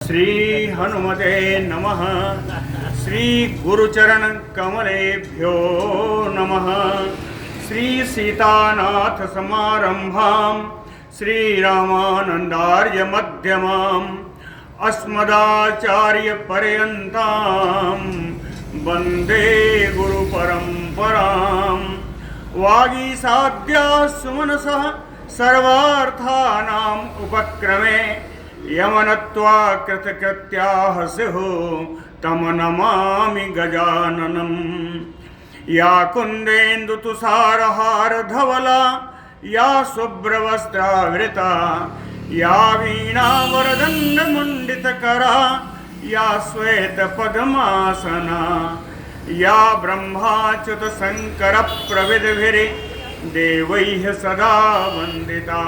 श्री हनुमते नमः। श्री गुरुचरण कमलेभ्यो नमः। श्री सीतानाथ समारंभां श्री रामानंदार्य मध्यमाम् अस्मदाचार्य पर्यन्तां वन्दे गुरु परंपरां। वागीसाद्या सुमनसः सर्वार्थानां उपक्रमे यमनत्वा कृतकृत्याः स्युः तं नमामि गजाननम्। या कुन्देन्दुतुषारहारधवला या शुभ्रवस्त्रावृता या वीणावरदण्डमण्डितकरा या श्वेतपद्मासना या ब्रह्माच्युतशङ्करप्रभृतिभिर्देवैः सदा वन्दिता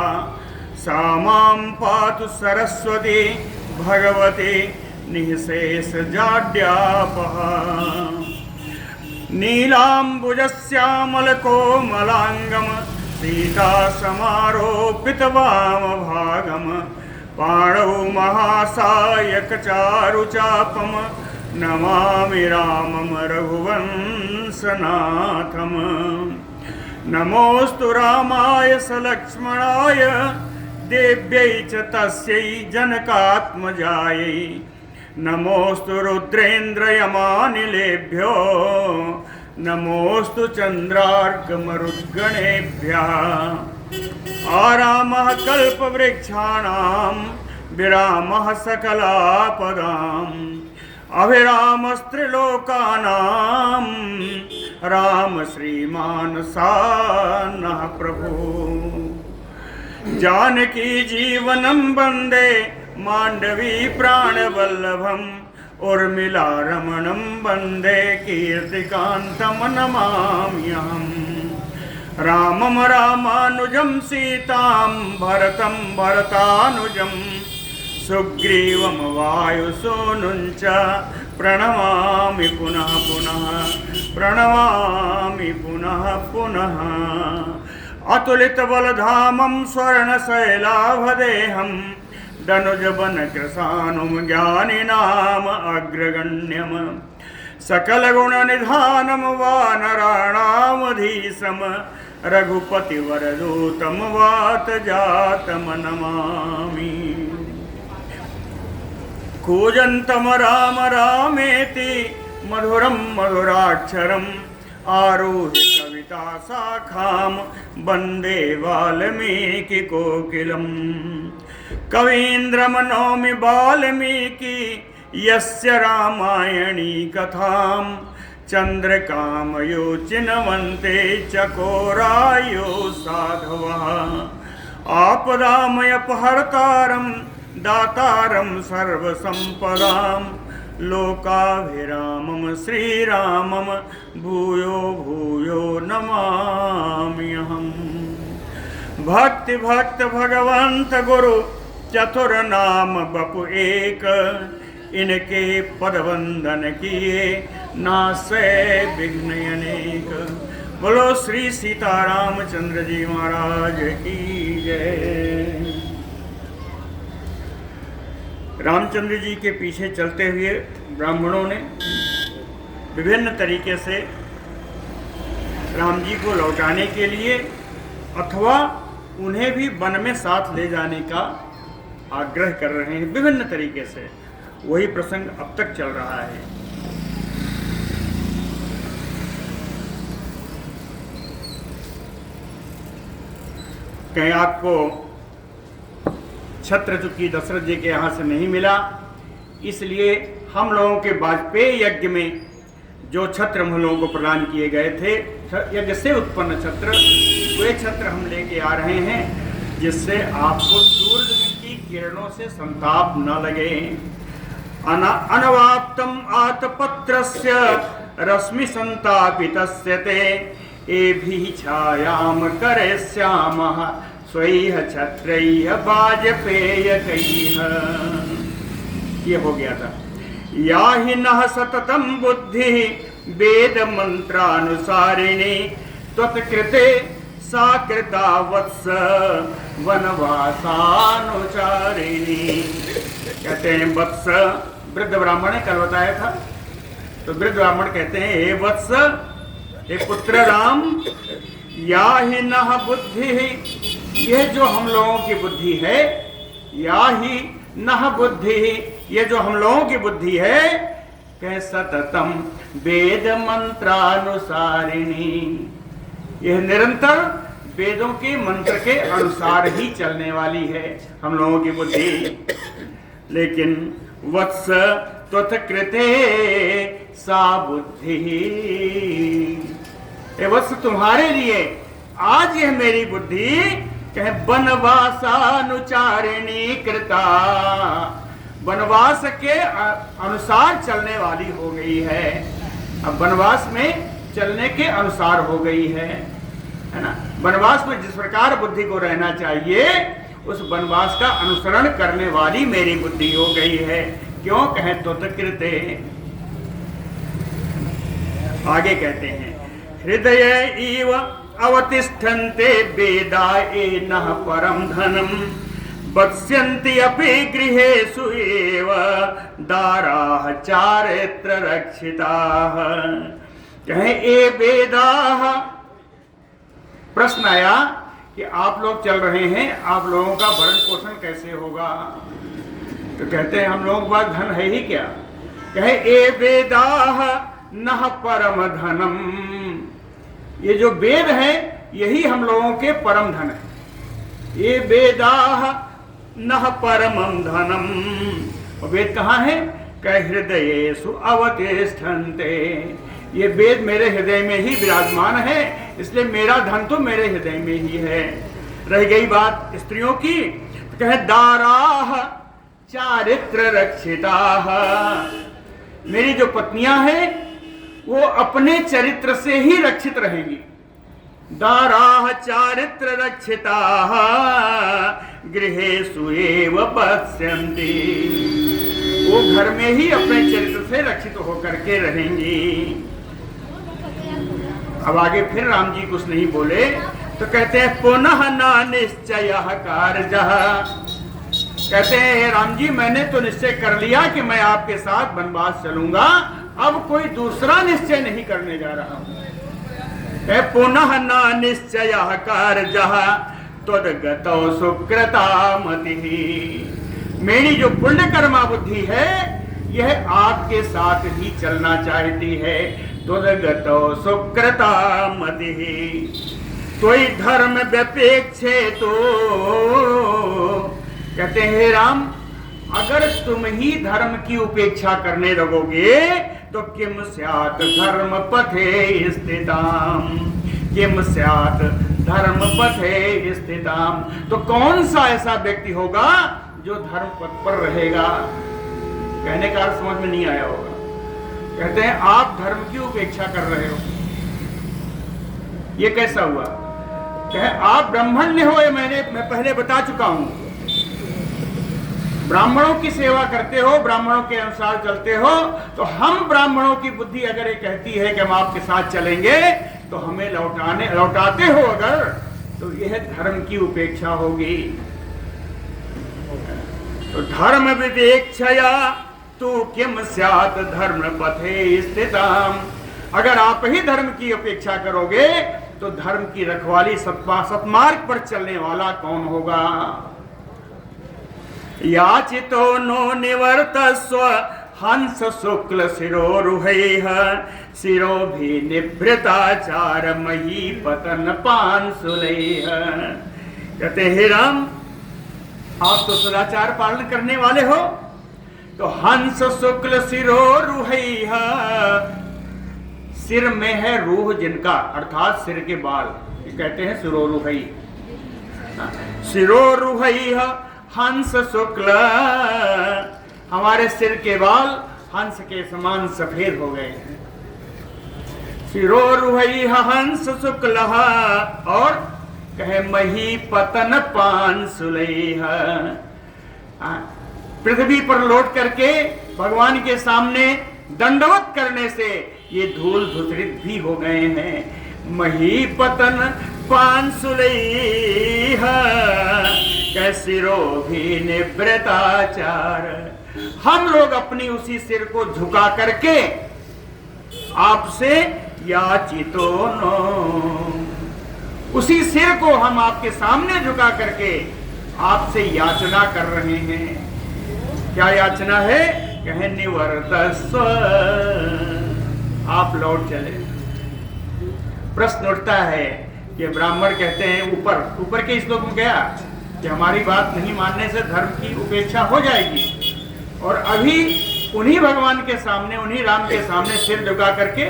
सा मां पातु सरस्वती भगवती निःशेषजाड्यापहा। नीलाम्बुजश्यामलकोमलाङ्गं सीतासमारोपितवामभागं पाणौ महासायकचारुचापं नमामि रामं रघुवंशनाथम्। नमोऽस्तु रामाय सलक्ष्मणाय देव्यै च तस्यै जनकात्मजायै। नमोऽस्तु रुद्रेन्द्रयमानिलेभ्यो नमोऽस्तु चन्द्रार्कमरुद्गणेभ्यः। आरामः कल्पवृक्षाणां विरामः सकलापदाम् अभिरामस्त्रिलोकानां राम श्रीमान् सान्नः प्रभु। जानकी जीवनं वन्दे मांडवी प्राणवल्लभम् उर्मिला रमणं वन्दे कीर्तिकान्तं नमाम्यहम्। रामं रामानुजं सीतां भरतं भरतानुजं सुग्रीवं वायुसूनुं च प्रणमामि पुनः पुनः प्रणमामि पुनः पुनः। अतुलितबलधामं स्वर्णशैलाभदेहं दनुजवनकृशानुं ज्ञानिनाम अग्रगण्यं सकलगुणनिधानं वानराणामधीशं रघुपतिवरदूतं वातजातं नमामि। कूजन्तं राम रामेति मधुरं मधुराक्षरम् आरुह्य कविता शाखां वन्दे वाल्मीकिकोकिलम्। कवीन्द्रमनोमि वाल्मीकि यस्य रामायणी कथां चन्द्रकामयो चिन्वन्ते चकोरायो साधवः। आपदामयपहर्तारं दातारं सर्वसम्पदां लोकाभिरामं श्रीरामं भूयो भूयो नमाम्यहम्। भक्ति भक्त भगवंत गुरु चतुर नाम बपु एक इनके पद वंदन किए नासे विघ्न अनेक। बोलो श्री सीतारामचंद्र जी महाराज की जय। रामचंद्र जी के पीछे चलते हुए ब्राह्मणों ने विभिन्न तरीके से राम जी को लौटाने के लिए अथवा उन्हें भी वन में साथ ले जाने का आग्रह कर रहे हैं। विभिन्न तरीके से वही प्रसंग अब तक चल रहा है। कहीं आपको छत्र चूंकि दशरथ जी के यहाँ से नहीं मिला, इसलिए हम लोगों के वाजपेयी यज्ञ में जो छत्र हम लोगों को प्रदान किए गए थे, यज्ञ से उत्पन्न छत्र, वे छत्र हम लेके आ रहे हैं जिससे आपको सूर्य की किरणों से संताप न लगे। अनवाप्तम आतपत्रस्य रश्मि संतापितस्य ते एभिः छायाम करेष्यामः स्वैः छत्रैः वाजपेयकैः। ये हो गया था। या हि नः सततं बुद्धिः वेद मंत्रानुसारिणी त्वत्कृते सा कृता वत्स वनवासानुचारिणी। कहते हैं वत्स, वृद्ध ब्राह्मण ने कल बताया था, तो वृद्ध ब्राह्मण कहते हैं हे वत्स, हे पुत्र राम, या ही न बुद्धि, यह जो हम लोगों की बुद्धि है, या ही न बुद्धि, ये जो हम लोगों की बुद्धि है, कह सततम वेद मंत्रानुसारिणी, यह निरंतर वेदों के मंत्र के अनुसार ही चलने वाली है हम लोगों की बुद्धि। लेकिन वत्स त्वत्कृते सा बुद्धि, ए वत्स तुम्हारे लिए आज यह मेरी बुद्धि कह वनवासानुचारिणी कृता, वनवास के अनुसार चलने वाली हो गई है। अब वनवास में चलने के अनुसार हो गई है ना। वनवास में जिस प्रकार बुद्धि को रहना चाहिए उस वनवास का अनुसरण करने वाली मेरी बुद्धि हो गई है। क्यों कहें तो कृते, आगे कहते हैं हृदय इव अवतिष्ठन्ते वेदा एनः परम धनम वत्स्यन्ति अपि गृहेषु एव दाराः चारित्र रक्षिताः। कहें ए वेदाः, प्रश्न आया कि आप लोग चल रहे हैं, आप लोगों का भरण पोषण कैसे होगा? तो कहते हैं हम लोगों के पास धन है ही क्या? कहे ए वेदाः नः परम धनम, ये जो वेद है यही हम लोगों के परम धन है। ये वेदाः नः परमं धनम, और वेद कहाँ है? कह हृदयेषु अवतिष्ठन्ते, ये वेद मेरे हृदय में ही विराजमान है, इसलिए मेरा धन तो मेरे हृदय में ही है। रह गई बात स्त्रियों की, तो कहे दाराः चारित्र रक्षिताः, मेरी जो पत्नियां हैं वो अपने चरित्र से ही रक्षित रहेंगी। दाराः चारित्र रक्षिताः गृहेषु एव वत्स्यन्ति, वो घर में ही अपने चरित्र से रक्षित होकर के रहेंगी। अब आगे फिर राम जी कुछ नहीं बोले तो कहते हैं पुनः न निश्चयः कार्यः, कहते हैं राम जी मैंने तो निश्चय कर लिया कि मैं आपके साथ वनवास चलूंगा, अब कोई दूसरा निश्चय नहीं करने जा रहा हूं। पुनः न निश्चयः कार्यः त्वद्गतौ सुकृता मतिः, मेरी जो पुण्य कर्मा बुद्धि है यह आपके साथ ही चलना चाहती है। त्वद्गतौ सुकृता मतिः त्वयि धर्म व्यपेक्षे, तो कहते हैं राम अगर तुम ही धर्म की उपेक्षा करने लगोगे तो किम स्यात् धर्म पथे स्थिताम, किम स्यात् धर्म पथे स्थिताम, तो कौन सा ऐसा व्यक्ति होगा जो धर्म पथ पर रहेगा? कहने का अर्थ समझ में नहीं आया होगा। कहते हैं आप धर्म की उपेक्षा कर रहे हो, ये कैसा हुआ? कहे आप ब्राह्मण्य हो, मैं पहले बता चुका हूं, ब्राह्मणों की सेवा करते हो, ब्राह्मणों के अनुसार चलते हो, तो हम ब्राह्मणों की बुद्धि अगर ये कहती है कि हम आपके साथ चलेंगे तो हमें लौटाते हो अगर, तो यह धर्म की उपेक्षा होगी। तो धर्म विवेक्षया तू किम स्यात् धर्म पथे स्थिताम, अगर आप ही धर्म की उपेक्षा करोगे तो धर्म की रखवाली सत्मार्ग पर चलने वाला कौन होगा? याचितो नो निवर्तस्व हंस शुक्ल शिरोरुहैः शिरोभिनिभृताचार मही पतन पांसुलैः। कहते हैं राम आप तो सदाचार पालन करने वाले हो, तो हंस शुक्ल शिरोरुहैः, सिर में है रूह जिनका, अर्थात सिर के बाल, ये कहते हैं शिरोरुहैः। शिरोरुहैः हंस शुक्ल, हमारे सिर के बाल हंस के समान सफेद हो गए हैं। शिरोरुहैः हंस शुक्ल, और कहे मही पतन पांसुलैः, पृथ्वी पर लौट करके भगवान के सामने दंडवत करने से ये धूल धूसरित भी हो गए हैं। महीपतन पांसुलैः कैसिरो भी निवृताचार। हम लोग अपनी उसी सिर को झुका करके आपसे याचितो नो, उसी सिर को हम आपके सामने झुका करके आपसे याचना कर रहे हैं। क्या याचना है? कहे निवर्तस्व, आप लौट चले। प्रश्न उठता है कि ब्राह्मण कहते हैं ऊपर के श्लोक में गया कि हमारी बात नहीं मानने से धर्म की उपेक्षा हो जाएगी, और अभी उन्हीं भगवान के सामने, उन्हीं राम के सामने सिर झुका करके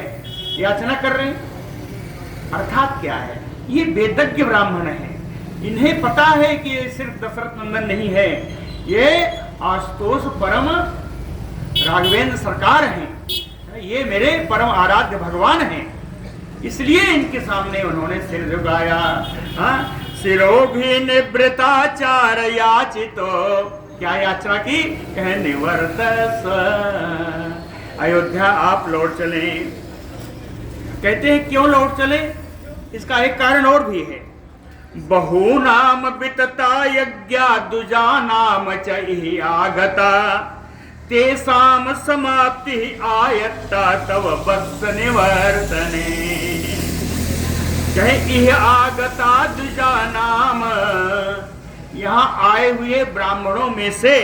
याचना कर रहे हैं। अर्थात क्या है? ये वेदज्ञ ब्राह्मण है, इन्हें पता है कि ये सिर्फ दशरथ नंदन नहीं है, ये आशुतोष परम राघवेंद्र सरकार हैं, ये मेरे परम आराध्य भगवान हैं, इसलिए इनके सामने उन्होंने सिर झुकाया। सिरो भी निवृताचार याचितो, क्या याचना की? कहे निवर्तस्व, अयोध्या आप लौट चले। कहते हैं क्यों लौट चले? इसका एक कारण और भी है। बहूनाम वितता यज्ञा दुजा नाम चहि आगता तेसाम समाप्ति आयत्ता तव वत्स निवर्तने। कहे इह आगता दुजा नाम, यहाँ आए हुए ब्राह्मणों में से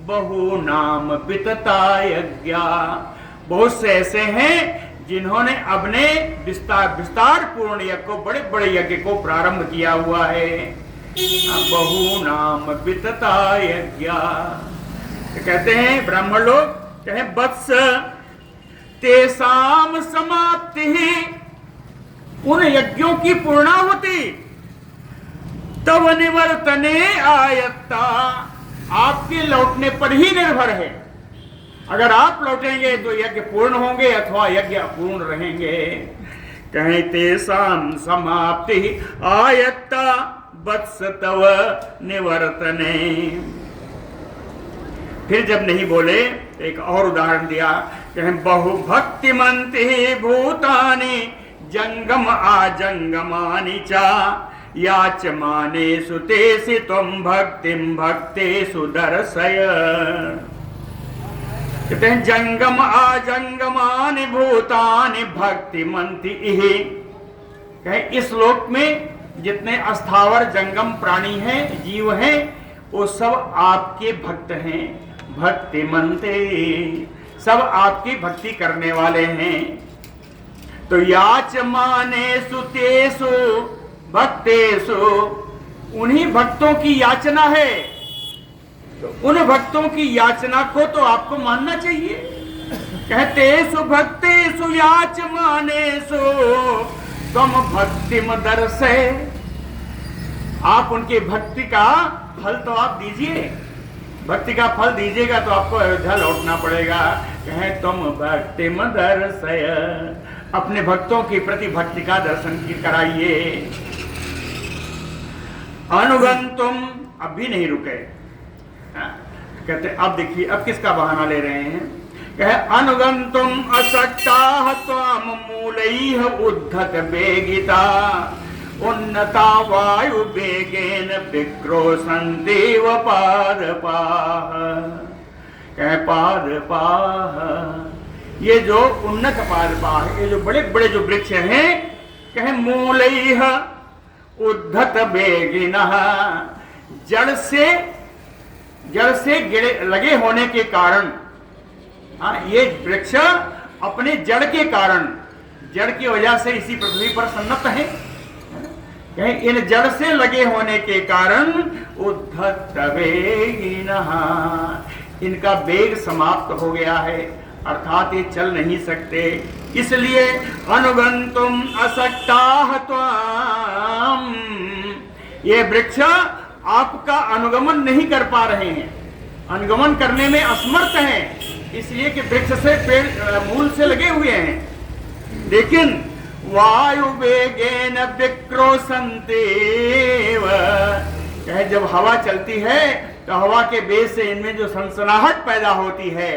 बहु नाम वितता यज्ञा, बहुत से ऐसे हैं जिन्होंने अपने विस्तार पूर्ण यज्ञ को, बड़े बड़े यज्ञ को प्रारंभ किया हुआ है। बहु नाम वितता यज्ञा, कहते हैं ब्राह्मण लोग, कहे वत्स तेसाम समाप्ति, उन यज्ञों की पूर्णाहुति तब निवर्तने आयत्ता, आपके लौटने पर ही निर्भर है। अगर आप लौटेंगे तो यज्ञ पूर्ण होंगे अथवा यज्ञ अपूर्ण रहेंगे। कहे तेसाम समाप्ति आयत्ता वत्स तव निवर्तने। फिर जब नहीं बोले एक और उदाहरण दिया, कहे बहु भक्तिमंति भूतानि जंगम आजंगमानि चा याचमानेषु तेषु त्वं भक्तिं भक्तेषु दर्शय। कहते हैं जंगम आजंगमानि भूतानि भक्तिमंति इहि। कहे इस लोक में जितने अस्थावर जंगम प्राणी हैं, जीव हैं, वो सब आपके भक्त हैं। भक्तिमंते, सब आपकी भक्ति करने वाले हैं। तो याचमानेषु तेषु भक्तेषु, उन्हीं भक्तों की याचना है, तो उन भक्तों की याचना को तो आपको मानना चाहिए। कहतेषु भक्तेषु याचमानेषु त्वं भक्तिम दर्शय, आप उनके भक्ति का फल तो आप दीजिए, भक्ति का फल दीजिएगा तो आपको अयोध्या लौटना पड़ेगा। कहे तुम भक्तिम दर्शय, अपने भक्तों के प्रति भक्ति का दर्शन कराइए। अनुगंतुम, अब भी नहीं रुके, कहते अब देखिए अब किसका बहाना ले रहे हैं। कहे अनुगंतुम असक्ताः त्वाम मूलैः उद्धत वेगिता उन्नता वायु वेगेन विक्रोशन्तीव पादपाः। कहे पादपाः, ये जो उन्नत पादपाः, ये जो बड़े बड़े जो वृक्ष हैं, कहे मूलैः उद्धत वेगिनः, जड़ से लगे होने के कारण, ये वृक्ष अपने जड़ के कारण, जड़ की वजह से इसी पृथ्वी पर सन्नत है। इन जड़ से लगे होने के कारण उद्धत वेगिनः, इनका वेग समाप्त हो गया है, अर्थात ये चल नहीं सकते। इसलिए अनुगंतुम असक्ताः त्वाम, ये वृक्ष आपका अनुगमन नहीं कर पा रहे हैं, अनुगमन करने में असमर्थ हैं, इसलिए कि वृक्ष से पेड़ मूल से लगे हुए हैं। लेकिन वायु वेगेन विक्रोशन्तीव, कहे जब हवा चलती है तो हवा के बेस से इनमें जो सनसनाहट पैदा होती है,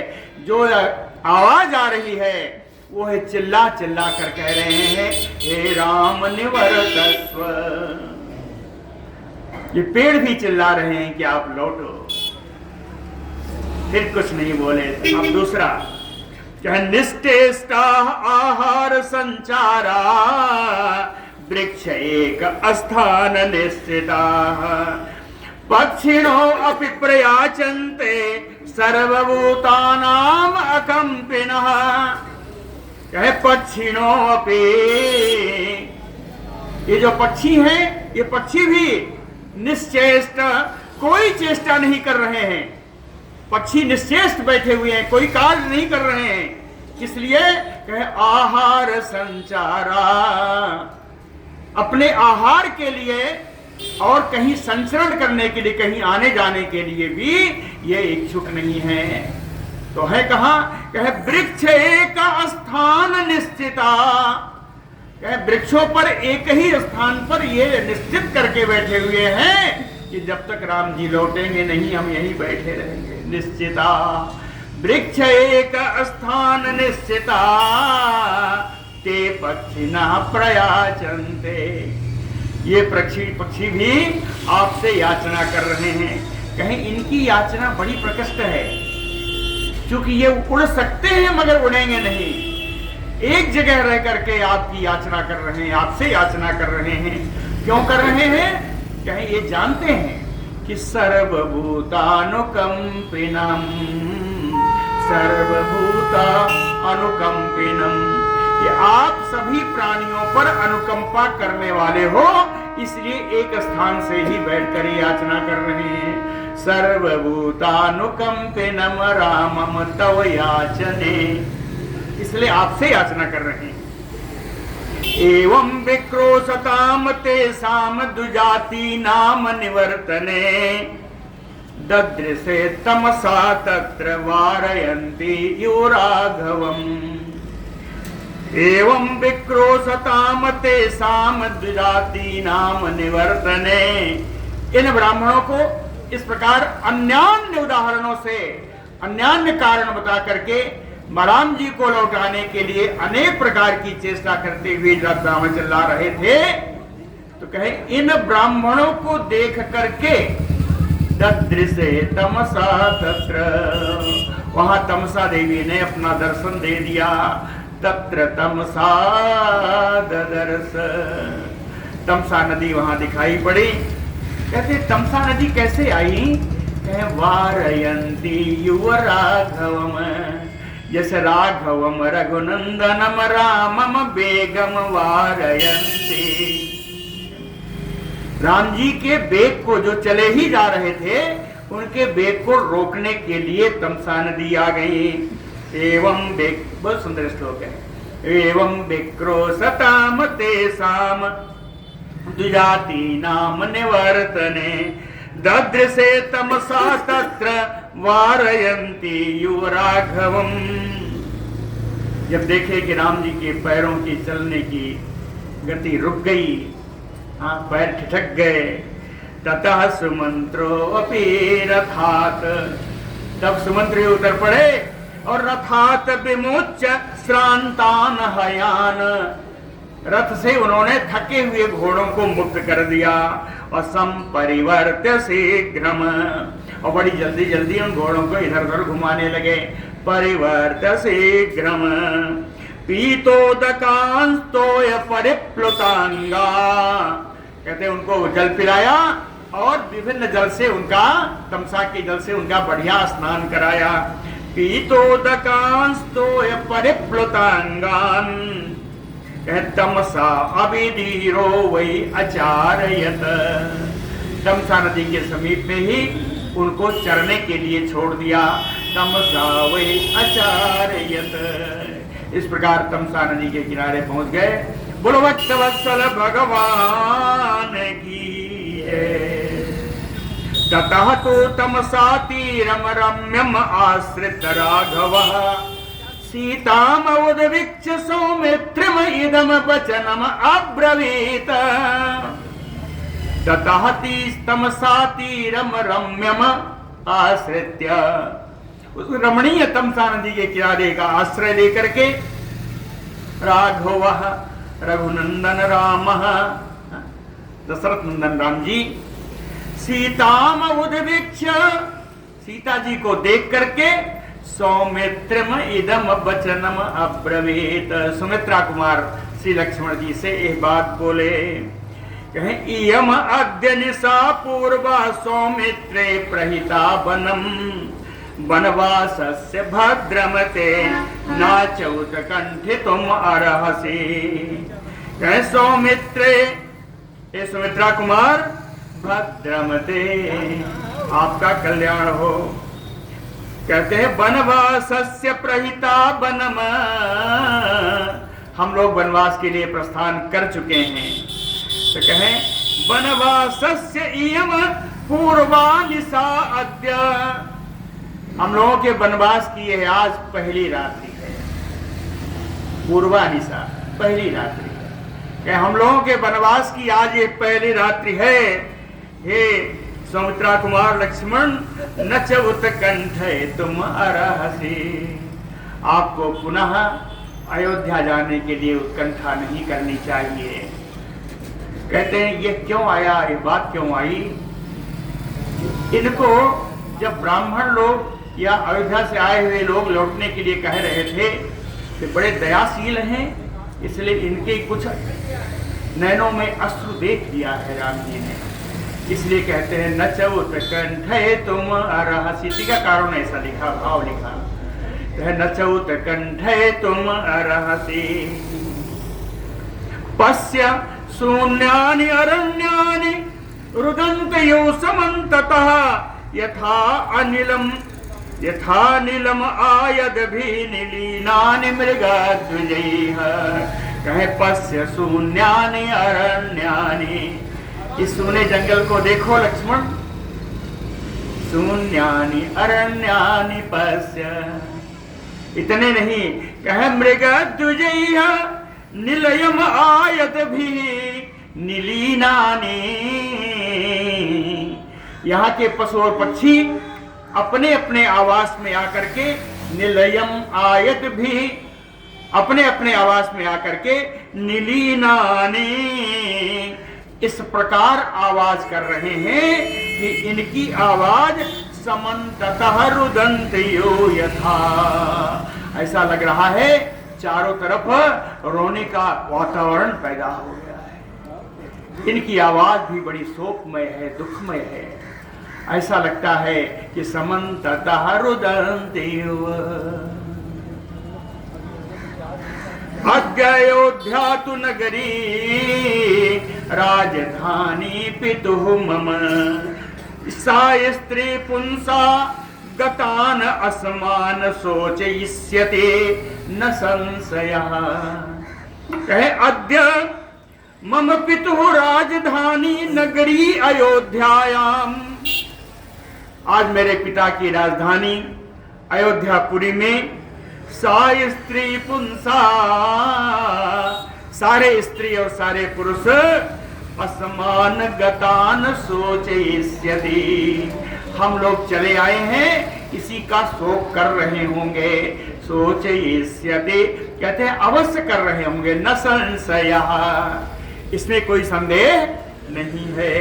जो आवाज आ रही है, वो है चिल्ला चिल्ला कर कह रहे हैं, हे राम निवर्तस्व। ये पेड़ भी चिल्ला रहे हैं कि आप लौटो। फिर कुछ नहीं बोले। अब दूसरा क्या, निष्ठेष्टा आहार संचारा वृक्ष एक स्थान निश्चिता पक्षिणो अपि प्रयाचन्ते सर्वभूतानाम अकंपिनः। कहे पक्षिणो अपि, ये जो पक्षी हैं, ये पक्षी भी निश्चेष्ट, कोई चेष्टा नहीं कर रहे हैं। पक्षी निश्चेष्ट बैठे हुए हैं, कोई कार्य नहीं कर रहे हैं। इसलिए कहे आहार संचारा, अपने आहार के लिए और कहीं संचरण करने के लिए, कहीं आने जाने के लिए भी ये इच्छुक नहीं है। तो है कहां, कहे वृक्ष एक स्थान निश्चिता, कहे वृक्षों पर एक ही स्थान पर ये निश्चित करके बैठे हुए हैं कि जब तक राम जी लौटेंगे नहीं, हम यहीं बैठे रहेंगे। निश्चिता वृक्ष एक स्थान निश्चिता ते पक्षिणा प्रयाचन्ते। ये पक्षी भी आपसे याचना कर रहे हैं। कहीं इनकी याचना बड़ी प्रकट है, क्योंकि ये उड़ सकते हैं मगर उड़ेंगे नहीं। एक जगह रह करके आपकी याचना कर रहे हैं, आपसे याचना कर रहे हैं। क्यों कर रहे हैं? कहीं ये जानते हैं कि सर्वभूतानुकंपिनम, सर्वभूता अनुकंपिनम, ये आप सभी प्राणियों पर अनुकंपा करने वाले हो, इसलिए एक स्थान से ही बैठकर याचना कर रहे हैं। सर्वभूतानुकंपिनम रामम तव याचने, इसलिए आपसे याचना कर रहे हैं। एवं विक्रोशताम तेषाम दुजाति नाम निवर्तने ददृशे तमसा तत्र वारयन्ति यो राघवम्। एवं विक्रोशताम तेषाम दुजाति नाम निवर्तने, इन ब्राह्मणों को इस प्रकार अन्यान्य उदाहरणों से, अन्यान्य कारण बता करके राम जी को लौटाने के लिए अनेक प्रकार की चेष्टा करते हुए जब रावण ला रहे थे, तो कहे इन ब्राह्मणों को देख करके ददृशे तमसा तत्र, वहां तमसा देवी ने अपना दर्शन दे दिया। तत्र तमसा ददर्श, तमसा नदी वहां दिखाई पड़ी। कहते तमसा नदी कैसे आई? कहे वारयंती युव राघवम, जैसे राघवम रघुनंदनम रामम बेगम वारयंती। राम जी के बेग को जो चले ही जा रहे थे, उनके बेग को रोकने के लिए तमसा नदी आ गई। एवं बेग, बहुत सुंदर श्लोक है। एवं विक्रोशताम तेषाम द्विजाति नाम निवर्तने ददृशे तमसा तत्र वारयन्ति युव राघवम्। जब देखे कि राम जी के पैरों की चलने की गति रुक गई, पैर ठिठक गए, ततः सुमंत्रो अपि रथात, तब सुमंत्री उतर पड़े और रथात विमुच्य श्रांतान हयान, रथ से उन्होंने थके हुए घोड़ों को मुक्त कर दिया। और संपरिवर्त्य शीघ्रम, और बड़ी जल्दी जल्दी उन घोड़ों को इधर उधर घुमाने लगे। परिवर्त्य शीघ्रम पीतोदकांस्तोय परिप्लुतांगा, कहते उनको जल पिलाया और विभिन्न जल से उनका, तमसा के जल से उनका बढ़िया स्नान कराया। पीतोदकांस्तोय परिप्लुतांगान, तमसा अभिधीरो वही अचारयत, तमसा नदी के समीप में ही उनको चरने के लिए छोड़ दिया। तमसा वही अचारयत, इस प्रकार तमसा नदी के किनारे पहुंच गए। बोलो भक्तवत्सल भगवान की है। ततः तो तमसा तीरम रम्यम आश्रित राघवः सीतामवुदवीक्ष्य सौमित्रिम इदम वचनम अब्रवीत। ततः तमसा तीरम रम्यम आश्रित्य, उस रमणीय तमसा नदी के किनारे का आश्रय लेकर के राघवः रघुनंदन रामः, दशरथ नंदन राम जी सीताम उद्वीक्ष्य, सीता जी को देख करके सौमित्रम इदम वचनम अब्रवीत, सुमित्रा कुमार श्री लक्ष्मण जी से यह बात बोले, कहें इयम अद्य निशा पूर्वा सौमित्रे प्रहिता वनम वनवासस्य भद्रमते नाचौत कंठितुम अर्हसि। कहें सौमित्रे, ये सुमित्रा कुमार, भद्रमते, आपका कल्याण हो। कहते हैं वनवासस्य प्रहिता वनम, हम लोग वनवास के लिए प्रस्थान कर चुके हैं, तो कहें वनवासस्य इयम पूर्वा निशा अद्य, हम लोगों के वनवास की यह आज पहली रात्रि है, पूर्वा निशा पहली रात्रि है, कि हम लोगों के वनवास की आज ये पहली रात्रि है। हे सौमित्रा कुमार लक्ष्मण, नच उत्कंठ तुम अर्हसि, आपको पुनः अयोध्या जाने के लिए उत्कंठा नहीं करनी चाहिए। कहते हैं ये क्यों आया, ये बात क्यों आई? इनको जब ब्राह्मण लोग या अयोध्या से आए हुए लोग लौटने के लिए कह रहे थे कि बड़े दयाशील हैं, इसलिए इनके कुछ नैनों में अश्रु देख लिया है राम जी ने, इसलिए कहते हैं नच उत्कंठ तुम अर्हसि। टीकाकारों ने ऐसा लिखा, भाव लिखा, नच उत्कंठ तुम अर्हसि। पश्य शून्यानि अरण्यानि रुदन्तयो समन्ततः यथा नीलम आयदभि निलीनानि मृगद्विजैः। कहे पश्य शून्यानि अरण्यानि, इस शून्य जंगल को देखो लक्ष्मण, शून्यानि अरण्यानि पश्य। इतने नहीं, कहे मृगद्विजैः निलयम आयदभि निलीनानि, यहाँ के पशु और पक्षी अपने अपने आवास में आकर के निलयम आयत भी अपने अपने आवास में आकर के निलीनानि, इस प्रकार आवाज कर रहे हैं कि इनकी आवाज समन्ततः रुदन्तयो यथा, ऐसा लग रहा है चारों तरफ रोने का वातावरण पैदा हो गया है। इनकी आवाज भी बड़ी शोकमय है, दुखमय है, ऐसा लगता है कि समन्ततः रुदन्त्येव। अद्योऽयोध्या तु नगरी राजधानी पितुः मम, सा स्त्री पुंसा गतान असमान शोचयिष्यते न संशयः। कहे अद्य मम पितुः राजधानी नगरी अयोध्यायाम, आज मेरे पिता की राजधानी अयोध्यापुरी में सा स्त्री पुंसा, सारे स्त्री और सारे पुरुष असमान गतान सोचयिष्यति, हम लोग चले आए हैं इसी का शोक कर रहे होंगे। सोचयिष्यति कहते हैं अवश्य कर रहे होंगे, न संशयः, इसमें कोई संदेह नहीं है।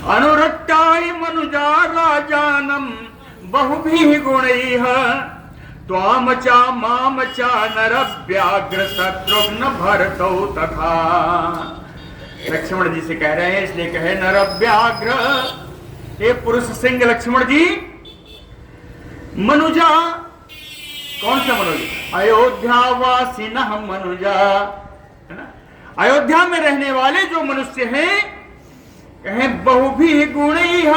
अनुरक्ताय मनुजा राजानम बहुभिः गुणैः त्वाम चा माम चा नरव्याघ्र शत्रुघ्न भरतौ तथा। लक्ष्मण जी से कह रहे हैं, इसलिए कहे नरव्याघ्र, हे पुरुष सिंह लक्ष्मण जी। मनुजा, कौन सा मनुजा? अयोध्यावासिनः मनुजा, है ना? अयोध्या में रहने वाले जो मनुष्य हैं, कहें बहुभिः गुणैः,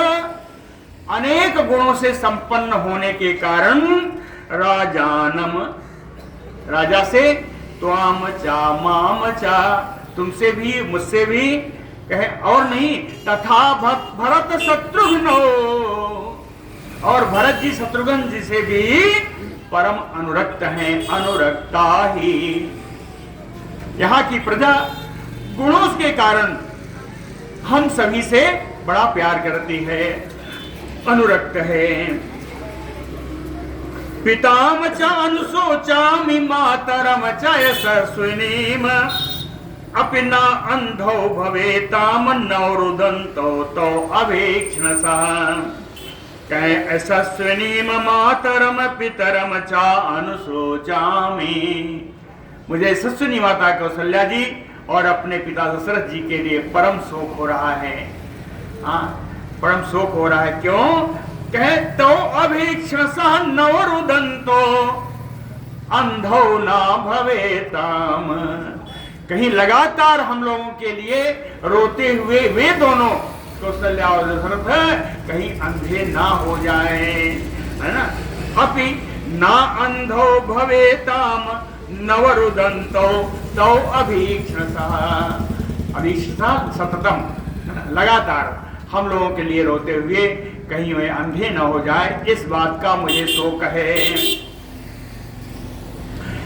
अनेक गुणों से संपन्न होने के कारण राजानम, राजा से, त्वाम चा माम चा, तुमसे भी मुझसे भी, कहे और नहीं, तथा भरत शत्रुघ्न, और भरत जी शत्रुघ्न जी से भी परम अनुरक्त हैं, अनुरक्ता ही। यहाँ की प्रजा गुणों के कारण हम सभी से बड़ा प्यार करती है, अनुरक्त है। पिताम च अनुशोचामि मातरम च यशस्विनीम अपि न अंधो भवेताम नवरुदंतो तो अभीक्ष्णसा। कहे यशस्विनीम मातरम पितरम च अनुशोचामि। मुझे यशस्विनी माता कौशल्या जी और अपने पिता दशरथ जी के लिए परम शोक हो रहा है। परम शोक हो रहा है। क्यों? कहे तो अभीक्ष्णसा नवरुदंतो अंधो ना भवेताम। कहीं लगातार हम लोगों के लिए रोते हुए वे दोनों कौशल्या और दशरथ कहीं अंधे ना हो जाए, है ना। अपि ना अंधो भवेताम नवरुदंतो तो अभीक्ष्णसा। अभीक्ष्णसा सततम, लगातार हम लोगों के लिए रोते हुए कहीं वे अंधे न हो जाए, इस बात का मुझे शोक है।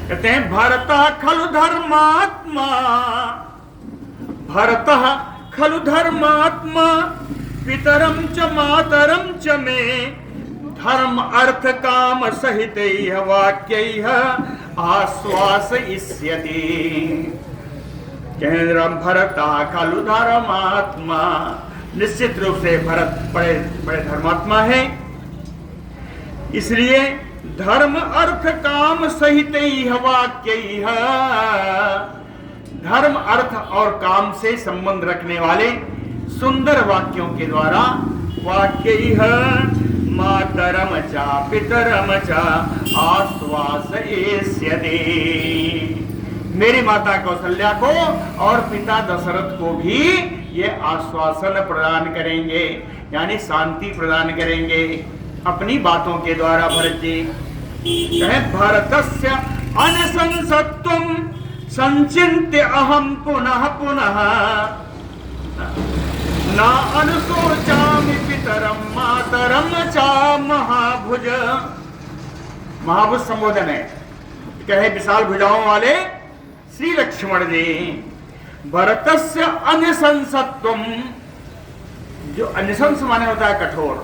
कहते हैं भरतः खलु धर्मात्मा, भरतः खलु धर्मात्मा पितरम च मातरम च मे धर्म अर्थ काम सहित वाक्य आश्वासयिष्यति। भरता खलु धर्मात्मा, निश्चित रूप से भरत बड़े बड़े धर्मात्मा है, इसलिए धर्म अर्थ काम सहित वाक्य, धर्म अर्थ और काम से संबंध रखने वाले सुंदर वाक्यों के द्वारा वाक्य मातरम चा पितरम चा आश्वासयिष्यति। मेरी माता कौशल्या को और पिता दशरथ को भी ये आश्वासन प्रदान करेंगे, यानी शांति प्रदान करेंगे अपनी बातों के द्वारा। भरत जी कहे भरतस्य अनसंसत्वं संचिन्त्य अहम पुनः पुनः ना अनुशोचामि पितरम मातरम चा महाभुज। महाभुज संबोधन है। कहे विशाल भुजाओं वाले श्री लक्ष्मण जी। भरतस्य अनिशंसत्वम, जो अनिशंस माने होता है कठोर,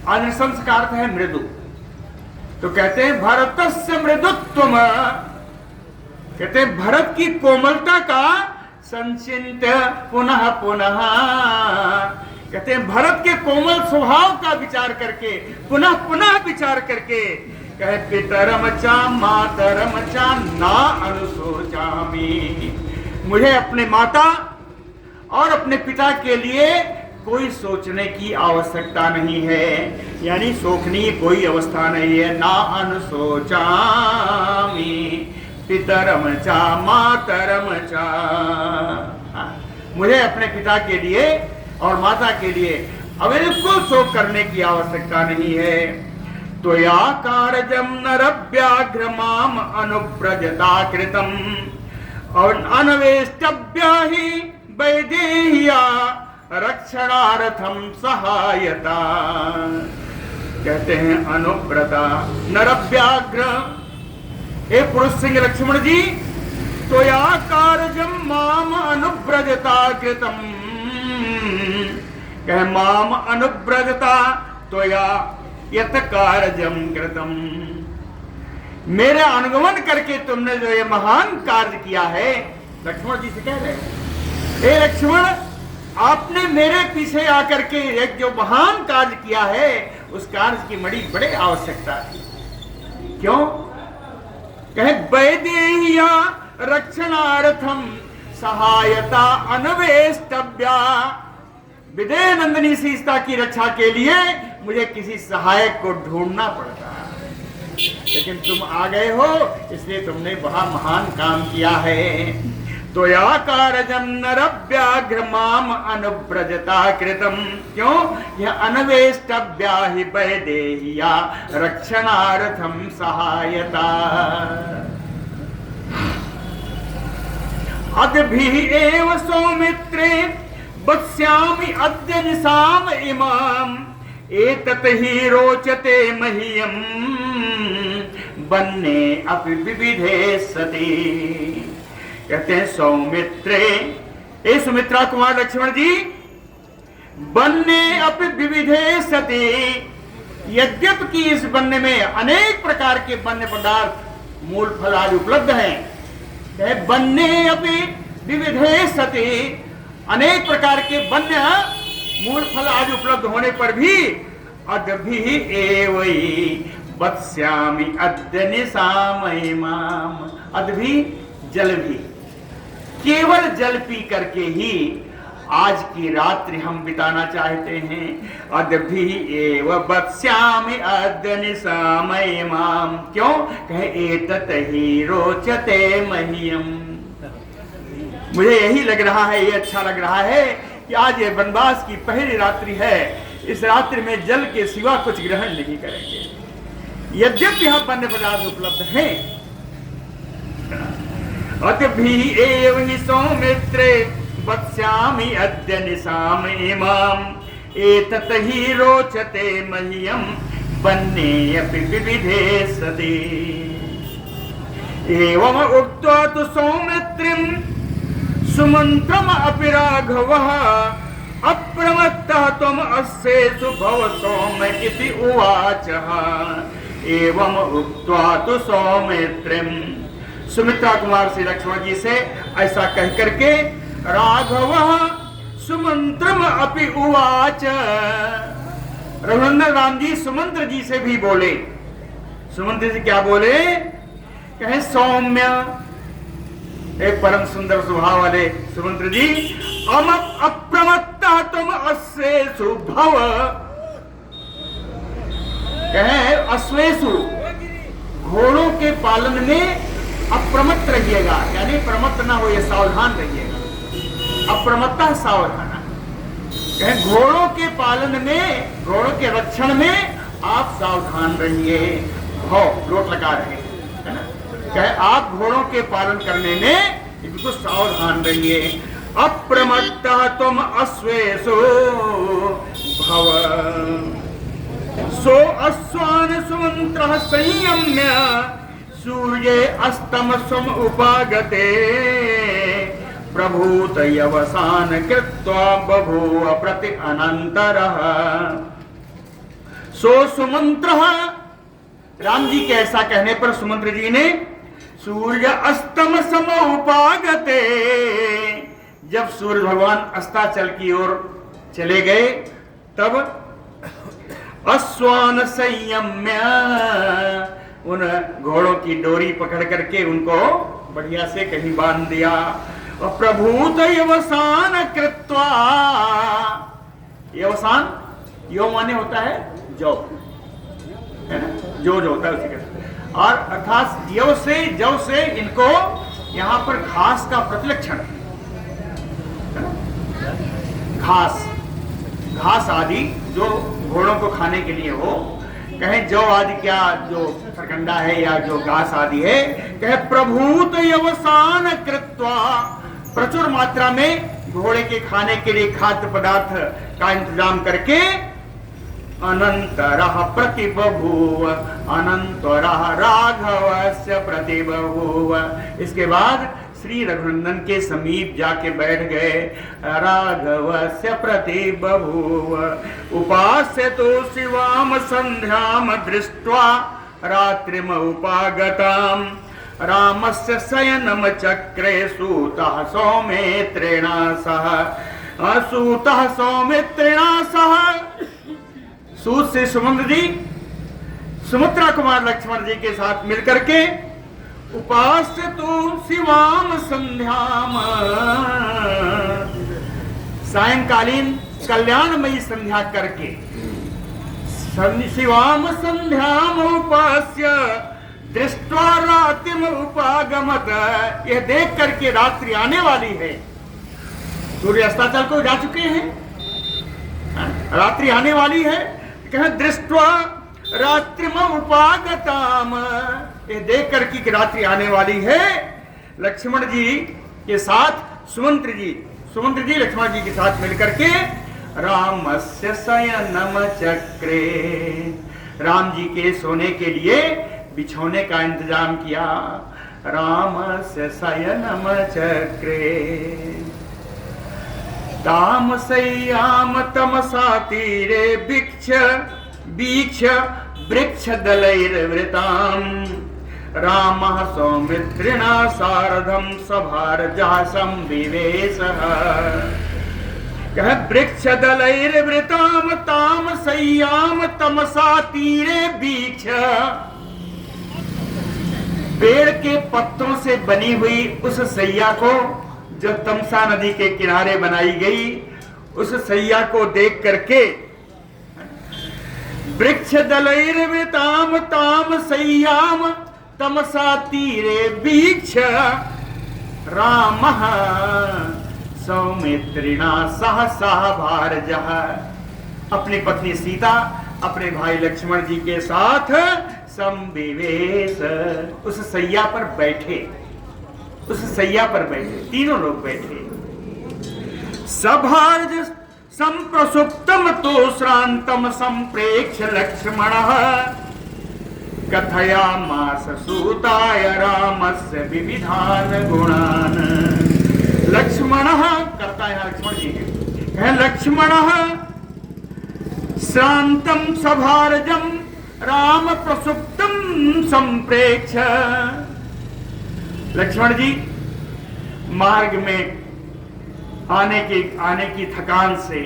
अनिशंस का अर्थ है मृदु। तो कहते हैं भरतस्य मृदुत्वम, कहते हैं भरत की कोमलता का संचिन्त्य पुनः पुनः, कहते हैं भरत के कोमल स्वभाव का विचार करके पुनः पुनः विचार करके कहे पितरम चा मातरम चा ना अनुशोचामि। मुझे अपने माता और अपने पिता के लिए कोई सोचने की आवश्यकता नहीं है, यानी शोकनीय कोई अवस्था नहीं है। ना अनुशोचामि पितरम चा मातरम चा, मुझे अपने पिता के लिए और माता के लिए बिल्कुल शोक करने की आवश्यकता नहीं है। तो या कारजम नरव्याघ्र माम अनुप्रजता कृतम और अनवेष्टव्या ही वैदेह्या रक्षणार्थम सहायता। कहते हैं अनुव्रता नरव्याघ्र, हे पुरुष सिंह लक्ष्मण जी, तो या कारजम माम अनुव्रजता कृतम, कहे माम अनुव्रजता तो या यत कारजम कृतम, मेरे अनुगमन करके तुमने जो ये महान कार्य किया है। लक्ष्मण जी से कह रहे हैं, हे लक्ष्मण, आपने मेरे पीछे आकर के एक जो महान कार्य किया है, उस कार्य की बड़े आवश्यकता थी। क्यों? कहे वैदेह्या रक्षणार्थम सहायता अन्वेष्टव्या, विदेह नंदिनी सीता की रक्षा के लिए मुझे किसी सहायक को ढूंढना पड़ता है, लेकिन तुम आ गए हो, इसलिए तुमने वहां महान काम किया है। तो या कारजम नरव्याघ्र माम अनुव्रजता कृतम, क्यों? यह अन्वेष्टव्या ही वैदेह्या रक्षणार्थम सहायता। अद्भिः एव सौमित्रे वक्ष्यामि अद्य निशाम इमाम, एतत् ही रोचते मह्यम बन्ने अपि विविधे सति। कहते हैं सौमित्रे, ए सुमित्रा कुमार लक्ष्मण जी, बन्ने अपि विविधे सति, यद्यपि कि इस वन में अनेक प्रकार के वन्य पदार्थ मूल फल आदि उपलब्ध हैं, वन्य अपि विविधे सति, अनेक प्रकार के वन्य मूल फल आदि उपलब्ध होने पर भी अद्भि एवं वत्स्यामि अद्य निशामय माम, अद्भि जल भी, केवल जल पी करके ही आज की रात्रि हम बिताना चाहते हैं। अद्भि एव वत्स्यामि अद्य निशामय माम, क्यों कहे एतत् ही रोचते मह्यम, मुझे यही लग रहा है, ये अच्छा लग रहा है कि आज ये वनवास की पहली रात्रि है, इस रात्रि में जल के सिवा कुछ ग्रहण नहीं करेंगे। यद्यपि यहाँ वन्य पदार्थ उपलब्ध हैं, अद्भि एव हि सौमित्रे वत्स्यामि अद्य निशामय माम, एतत् हि रोचते मह्यम वन्ये अपि विविधे सति। एवम् उक्त्वा तु सौमित्रिं सुमन्त्रम् अपि राघवः अप्रमत्तः त्वम् अस्येषु भव सौम इति उवाचः। एवम् उक्त्वा तु सौमित्रिं, सुमित्रा कुमार श्री लक्ष्मण जी से ऐसा कह करके राघवः सुमंत्रम अपि उवाच, रघुनंदन राम जी सुमंत्र जी से भी बोले। सुमंत्र जी क्या बोले, कहे सौम्य, एक परम सुंदर स्वभाव वाले सुमंत्र जी, अप्रमत्तः तुम अश्वेषु भव, कहे अश्वेषु घोड़ों के पालन में अप्रमत्त रहिएगा, यानी प्रमत्त ना हो, ये सावधान रहिएगा, अप्रमत्ता सावधान। कहे घोड़ों के पालन में, घोड़ों के रक्षण में आप सावधान रहिए, भाव लोट लगा रहे है ना, कहे आप घोड़ों के पालन करने में बिल्कुल सावधान रहिए। अप्रमत्ता तुम अश्वेषु भव, सो अश्वान सुमंत्रः संयम्य सूर्ये अस्तम सम उपागते प्रभूत यवसान कृत्वा बभूव प्रति अनंतरः। सो सुमंत्रः, राम जी के ऐसा कहने पर सुमंत्र जी ने सूर्य अस्तम सम उपागते, जब सूर्य भगवान अस्ताचल की ओर चले गए तब अश्वान संयम्य, उन घोड़ों की डोरी पकड़ करके उनको बढ़िया से कहीं बांध दिया। और प्रभूत यवसान कृत्वा, यवसान यो माने होता है जौ, है ना, जो होता है उसी का, और अर्थात यव से जव से इनको यहाँ पर घास का प्रतिलक्षण, घास आदि जो घोड़ों को खाने के लिए हो, कहे जौ आदि क्या जो सरकंडा है या जो घास आदि है, कहे प्रभूत यवसान कृत्वा, प्रचुर मात्रा में घोड़े के खाने के लिए खाद्य पदार्थ का इंतजाम करके अनंतरः प्रतिबभूव, अनंतरः राघवस्य प्रतिबभूव, इसके बाद श्री रघुनंदन के समीप जाके बैठ गए। राघवस्य प्रतिबभूव उपास्य तो शिवाम संध्याम दृष्ट्वा रात्रिम उपागताम, रामस्य शयनम चक्रे सूतः सौमित्रेण सह, सूतः सौमित्रेण सह, सूत से सुमंत्र जी सुमित्रा कुमार लक्ष्मण जी के साथ मिलकर के उपास्य तो शिवाम संध्याम, सायंकालीन कल्याणमयी संध्या करके, शिवाम संध्याम उपास्य दृष्ट्वा रात्रिम उपागमत, यह देख करके रात्रि आने वाली है, सूर्य अस्ताचल को जा चुके हैं, रात्रि आने वाली है, कहें दृष्ट्वा रात्रिम उपागताम, ये देख कर की रात्रि आने वाली है। लक्ष्मण जी के साथ सुमंत्र जी लक्ष्मण जी के साथ मिलकर के रामस्य शयनम चक्रे, राम जी के सोने के लिए बिछौने का इंतजाम किया। रामस्य शयनम चक्रे तामसय्याम तमसा तीरे भिक्ष वीक्ष वृक्ष दलैर्वृताम रामः सौमित्रिणा सार्धम सभार्जा संविवेशः। कह वृक्ष दलैर्वृताम ताम सय्याम तमसा तीरे वीक्ष। पेड़ के पत्तों से बनी हुई उस सैया को, जो तमसा नदी के किनारे बनाई गई, उस सैया को देख करके वृक्ष दलैर्वृताम ताम सय्याम तमसा तीरे वीक्ष रामः सौमित्रिणा सह भार्जः। अपनी पत्नी सीता अपने भाई लक्ष्मण जी के साथ संविवेश, उस सैया पर बैठे, उस सैया पर बैठे, तीनों लोग बैठे। सभार्ज संप्रसुप्तम तो श्रांतम संप्रेक्ष लक्ष्मणः कथयामास सूताय रामस्य विविधान गुणान। लक्ष्मणः करता है लक्ष्मण जी है, लक्ष्मणः श्रांतम सभार्जम राम प्रसुप्तम संप्रेक्ष। लक्ष्मण जी मार्ग में आने की थकान से,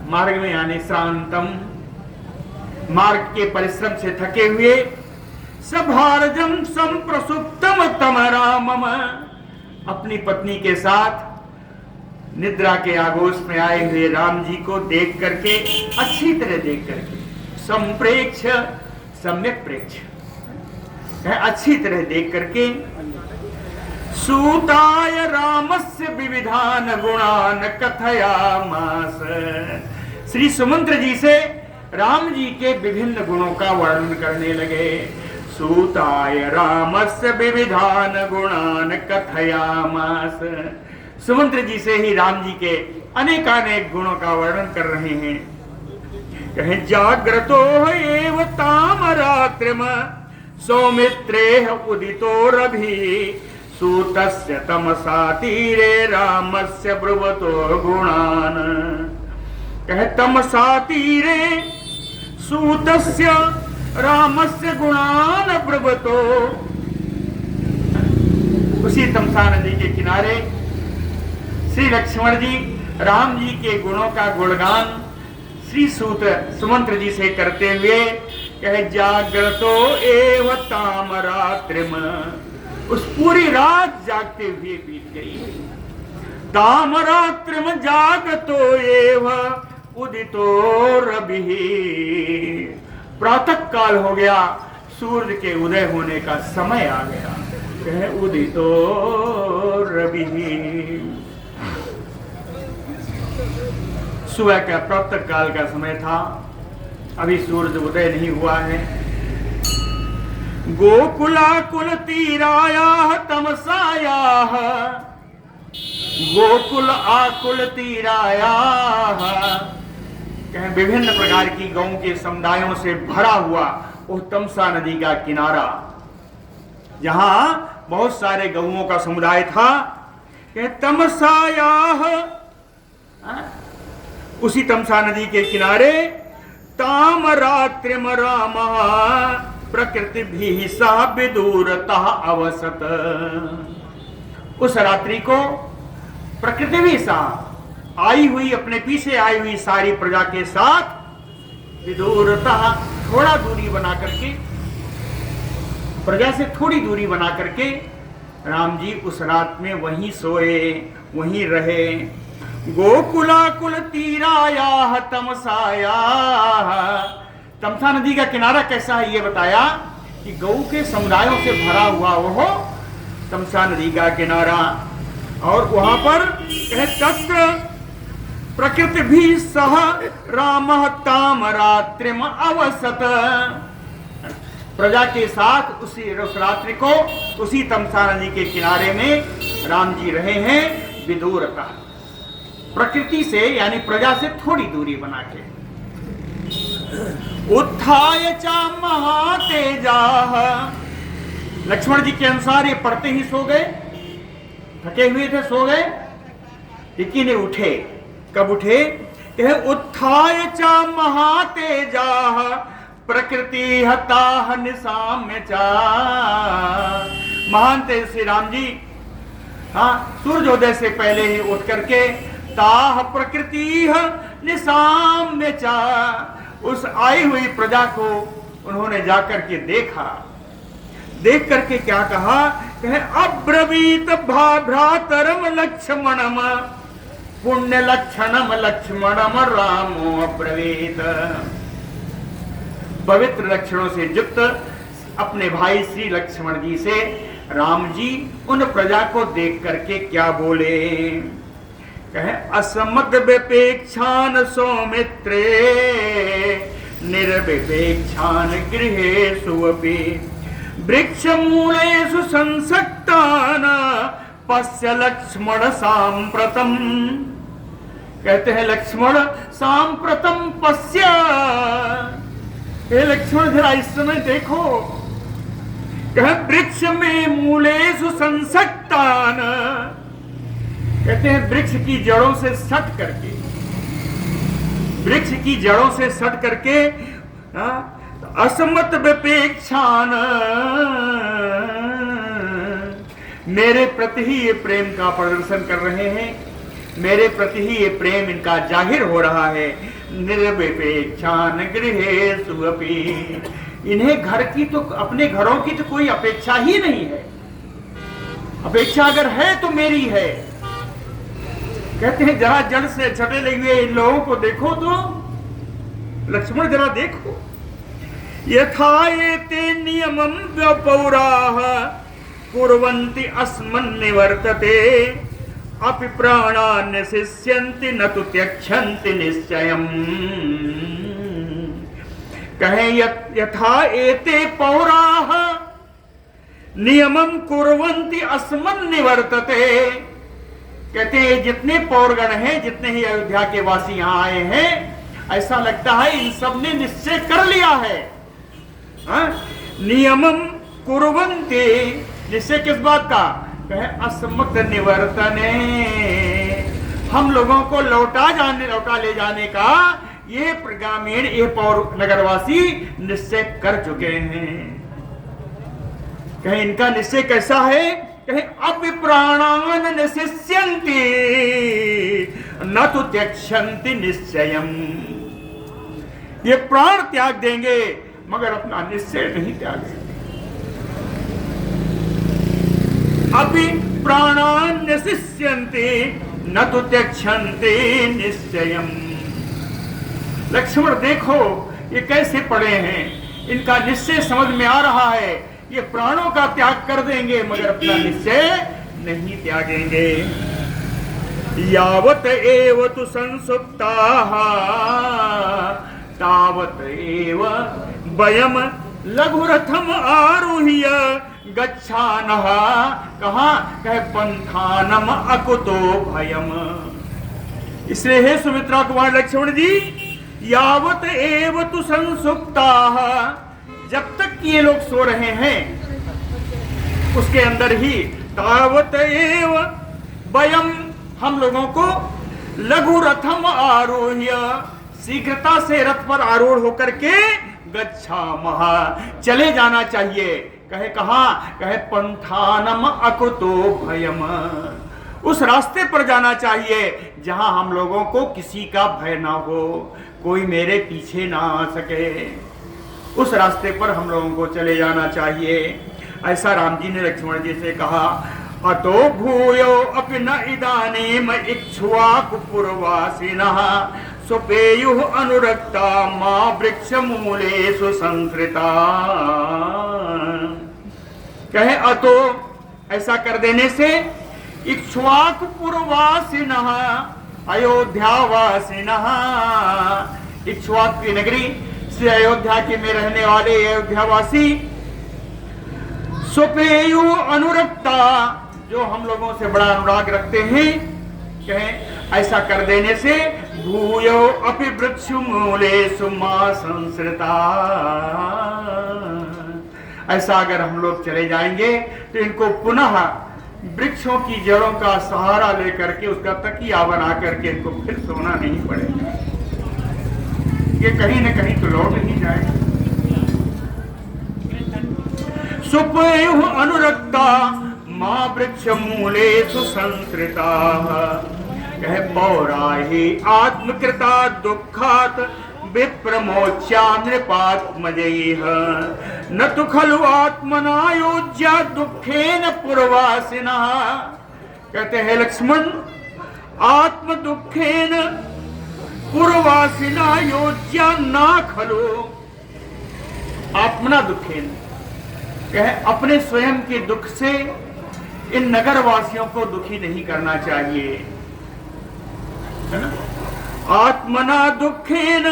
मार्ग में आने श्रांतम, मार्ग के परिश्रम से थके हुए, सभार्जम संप्रसुप्तम तम रामम, अपनी पत्नी के साथ निद्रा के आगोश में आए हुए राम जी को देख करके, अच्छी तरह देख करके, संप्रेक्ष सम्यक प्रेक्ष, अच्छी तरह देख करके, सूताय रामस्य विविधान गुणान कथयामास। श्री सुमंत्र जी से राम जी के विभिन्न गुणों का वर्णन करने लगे। सूताय रामस्य विविधान गुणान कथयामास। सुमंत्र जी से ही राम जी के अनेकानेक गुणों का वर्णन कर रहे हैं। कहें जाग्रतो एव ताम रात्रिम सौमित्रेह उदितो रभि सूतस्य तमसा तीरे रामस्य ब्रुवतो गुणान। कहे तमसा तीरे सूतस्य रामस्य गुणान ब्रुवतो। उसी तमसा नदी के किनारे श्री लक्ष्मण जी राम जी के गुणों का गुणगान श्री सुमंत्र जी से करते हुए कहे जाग्रतो एव ताम रात्रिम। उस पूरी रात जागते हुए बीत गई। ताम रात्रिम जागतो एव उदितो रबिः। प्रातः काल हो गया, सूर्य के उदय होने का समय आ गया। कहे उदितो रबिः। सुबह का प्रातः काल का समय था, अभी सूर्य उदय नहीं हुआ है। गोकुलाकुल तीरायाः तमसायाः। गोकुल आकुल तीरायाः। कहें विभिन्न प्रकार की गौं के समुदायों से भरा हुआ वो तमसा नदी का किनारा, जहां बहुत सारे गौओं का समुदाय था। तमसायाः, उसी तमसा नदी के किनारे ताम रात्रिम रामः प्रकृति भी सह विदूरतः अवसत। उस रात्रि को प्रकृति भी सह आई हुई, अपने पीछे आई हुई सारी प्रजा के साथ विदूरतः, थोड़ा दूरी बना करके, प्रजा से थोड़ी दूरी बना करके राम जी उस रात में वहीं सोए, वहीं रहे। गोकुलाकुल तीरायाः तमसायाः। तमसा नदी का किनारा कैसा है ये बताया कि गौ के समुदायों से भरा हुआ वो तमसा नदी का किनारा। और वहां पर तत्र प्रकृति भी सह रामः ताम रात्रिम अवसत। प्रजा के साथ उस रात्रि को उसी तमसा नदी के किनारे में राम जी रहे हैं विदूरतः, प्रकृति से यानी प्रजा से थोड़ी दूरी बना के। उत्थाय च महातेजाः। लक्ष्मण जी के अनुसार ये पढ़ते ही सो गए, थके हुए थे, सो गए, लेकिन ये उठे। कब उठे कहे उत्थाय चा महातेजा प्रकृति हताह निशाम चा। महान तेज श्री राम जी सूर्योदय से पहले ही उठ करके ताह प्रकृति निशाम में चा, उस आई हुई प्रजा को उन्होंने जाकर के देखा। देख करके क्या कहा, कहे अब्रवीत भ्रातरम लक्ष्मणम पुण्य लक्षणम लक्ष्मणम रामो अब्रवीत। पवित्र लक्षणों से युक्त अपने भाई श्री लक्ष्मण जी से राम जी उन प्रजा को देख करके क्या बोले, कहे असमद विपेक्षान सौमित्रे निर्विपेक्षान गृहेषु अपि वृक्ष मूलेषु संसक्तान पश्य लक्ष्मण सांप्रतम। कहते हैं लक्ष्मण सांप्रतम पश्य, हे लक्ष्मण जरा इस समय देखो, कहे वृक्ष में मूलेषु संसक्तान, कहते हैं वृक्ष की जड़ों से सट करके, वृक्ष की जड़ों से सट करके असमत विपेक्षान, मेरे प्रति ही ये प्रेम का प्रदर्शन कर रहे हैं, मेरे प्रति ही ये प्रेम इनका जाहिर हो रहा है। निर्विपेक्षान गृहेषु अपि, इन्हें घर की तो, अपने घरों की तो कोई अपेक्षा ही नहीं है, अपेक्षा अगर है तो मेरी है। कहते हैं जरा जड़ से छटे लगे हुए इन लोगों को देखो तो, लक्ष्मण जरा देखो, यथा एते नियमं पौराः कुर्वन्ति अस्मन् निवर्तते अपि प्राणान् शिष्यन्ति न तु त्यक्षन्ति निश्चयम्। कहे यथा एते पौराः नियमं कुर्वन्ति अस्मन् निवर्तते, कहते हैं जितने पौरगण हैं, जितने ही अयोध्या के वासी यहाँ आए हैं, ऐसा लगता है इन सब ने निश्चय कर लिया है। नियमम कुर्वन्ति, निश्चय किस बात का, कहे अस्मत् निवर्तने, हम लोगों को लौटा ले जाने का ये ग्रामीण, ये पौर नगरवासी निश्चय कर चुके हैं। कहे इनका निश्चय कैसा है, कहे अपि प्राणान् निशिष्यन्ति न तु त्यक्षन्ति निश्चयम्, ये प्राण त्याग देंगे मगर अपना निश्चय नहीं त्यागेंगे। अपि प्राणान् निशिष्यन्ति न तु त्यक्षन्ति निश्चयम्। लक्ष्मण देखो ये कैसे पड़े हैं, इनका निश्चय समझ में आ रहा है, ये प्राणों का त्याग कर देंगे मगर अपना निश्चय नहीं त्यागेंगे। यावत एव तु संसुप्ताः तावत एव वयम लघुरथम आरुह्य गच्छानः, कहाँ, कहे पंथानम अकुतो भयम। इसलिए हे सुमित्रा कुमार लक्ष्मण जी, यावत एव तु संसुप्ताः, जब तक ये लोग सो रहे हैं उसके अंदर ही, तावत एव वयम, हम लोगों को लघु रथम आरोह्य, शीघ्रता से रथ पर आरूढ़ होकर के गच्छामः, चले जाना चाहिए। कहे कहाँ, कहे पंथानम अकृतो भयम, उस रास्ते पर जाना चाहिए जहां हम लोगों को किसी का भय ना हो, कोई मेरे पीछे ना आ सके, उस रास्ते पर हम लोगों को चले जाना चाहिए। ऐसा राम जी ने लक्ष्मण जी से कहा। अतो भूयो अपि न इदानीम इक्ष्वाकु पूर्वासिनः सुपेयुः अनुरक्ता मा वृक्ष मूलेषु संसृता। कहे अतो, ऐसा कर देने से इक्ष्वाकु पूर्वासिनः, अयोध्यावासिनः, इक्ष्वाकु की नगरी से अयोध्या के में रहने वाले अयोध्यावासी, सुपेयु अनुरक्ता, जो हम लोगों से बड़ा अनुराग रखते हैं, कहें ऐसा कर देने से भूयो अपि वृक्ष मूलेषु मा संसृता, ऐसा अगर हम लोग चले जाएंगे तो इनको पुनः वृक्षों की जड़ों का सहारा लेकर के, उसका तकिया बना करके इनको फिर सोना नहीं पड़ेगा। ये कहीं न कहीं तो लौट ही जाएगा। सुपयुः अनुरक्ता मां वृक्ष मूलेषु संसृता, कह पौराहि आत्मकृता दुःखात् विप्रमोच्या नृपात्मजैः, न तु खलु आत्मना योज्या दुःखेन पुरवासिनः। कहते हैं लक्ष्मण, आत्म दुःखेन पुरवासिना योज्या ना खलु आत्मना दुःखेन, कह अपने स्वयं के दुख से इन नगरवासियों को दुखी नहीं करना चाहिए, है ना। आत्मना दुःखेन